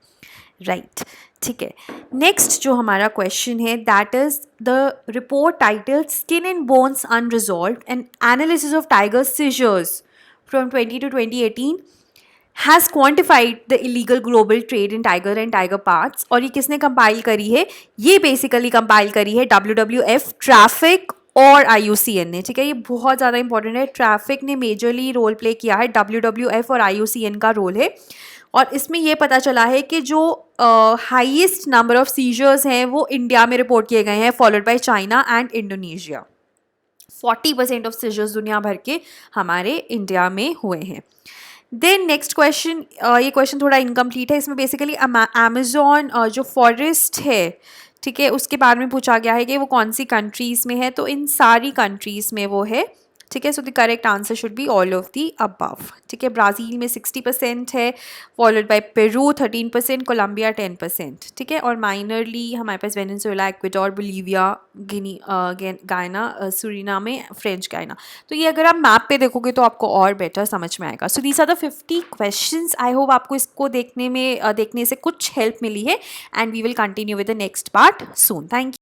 राइट। ठीक है, नेक्स्ट जो हमारा क्वेश्चन है that is the report title skin and bones unresolved and analysis of tiger seizures from 20 to 2018 has quantified the illegal global trade in tiger and tiger parts। और ये किसने compile करी है? ये बेसिकली कंपाइल करी है WWF, traffic और IUCN ने। ठीक है, ये बहुत ज़्यादा इंपॉर्टेंट है। ट्रैफिक ने मेजरली रोल प्ले किया है, WWF और IUCN का रोल है। और इसमें ये पता चला है कि जो हाईएस्ट नंबर ऑफ सीजर्स हैं वो इंडिया में रिपोर्ट किए गए हैं, followed by China and Indonesia. 40% of seizures दुनिया भर के हमारे इंडिया में हुए हैं। देन नेक्स्ट क्वेश्चन, ये क्वेश्चन थोड़ा इनकम्प्लीट है। इसमें बेसिकली अमेजोन जो फॉरेस्ट है, ठीक है, उसके बारे में पूछा गया है कि वो कौन सी कंट्रीज़ में है। तो इन सारी कंट्रीज़ में वो है, ठीक है। So the correct answer should be all of the above. ठीक है, ब्राज़ील में 60% है, फॉलोड बाय पेरू 13%, कोलंबिया 10%। ठीक है, और माइनरली हमारे पास वेनेजुएला, इक्वाडोर, बोलीविया, गिनी, गायना, सुरीनाम में, फ्रेंच गायना। तो ये अगर आप मैप पे देखोगे तो आपको और बेटर समझ में आएगा। So these are the 50 questions. I hope आपको इसको देखने से कुछ हेल्प मिली है and we will continue with the next part soon. Thank you.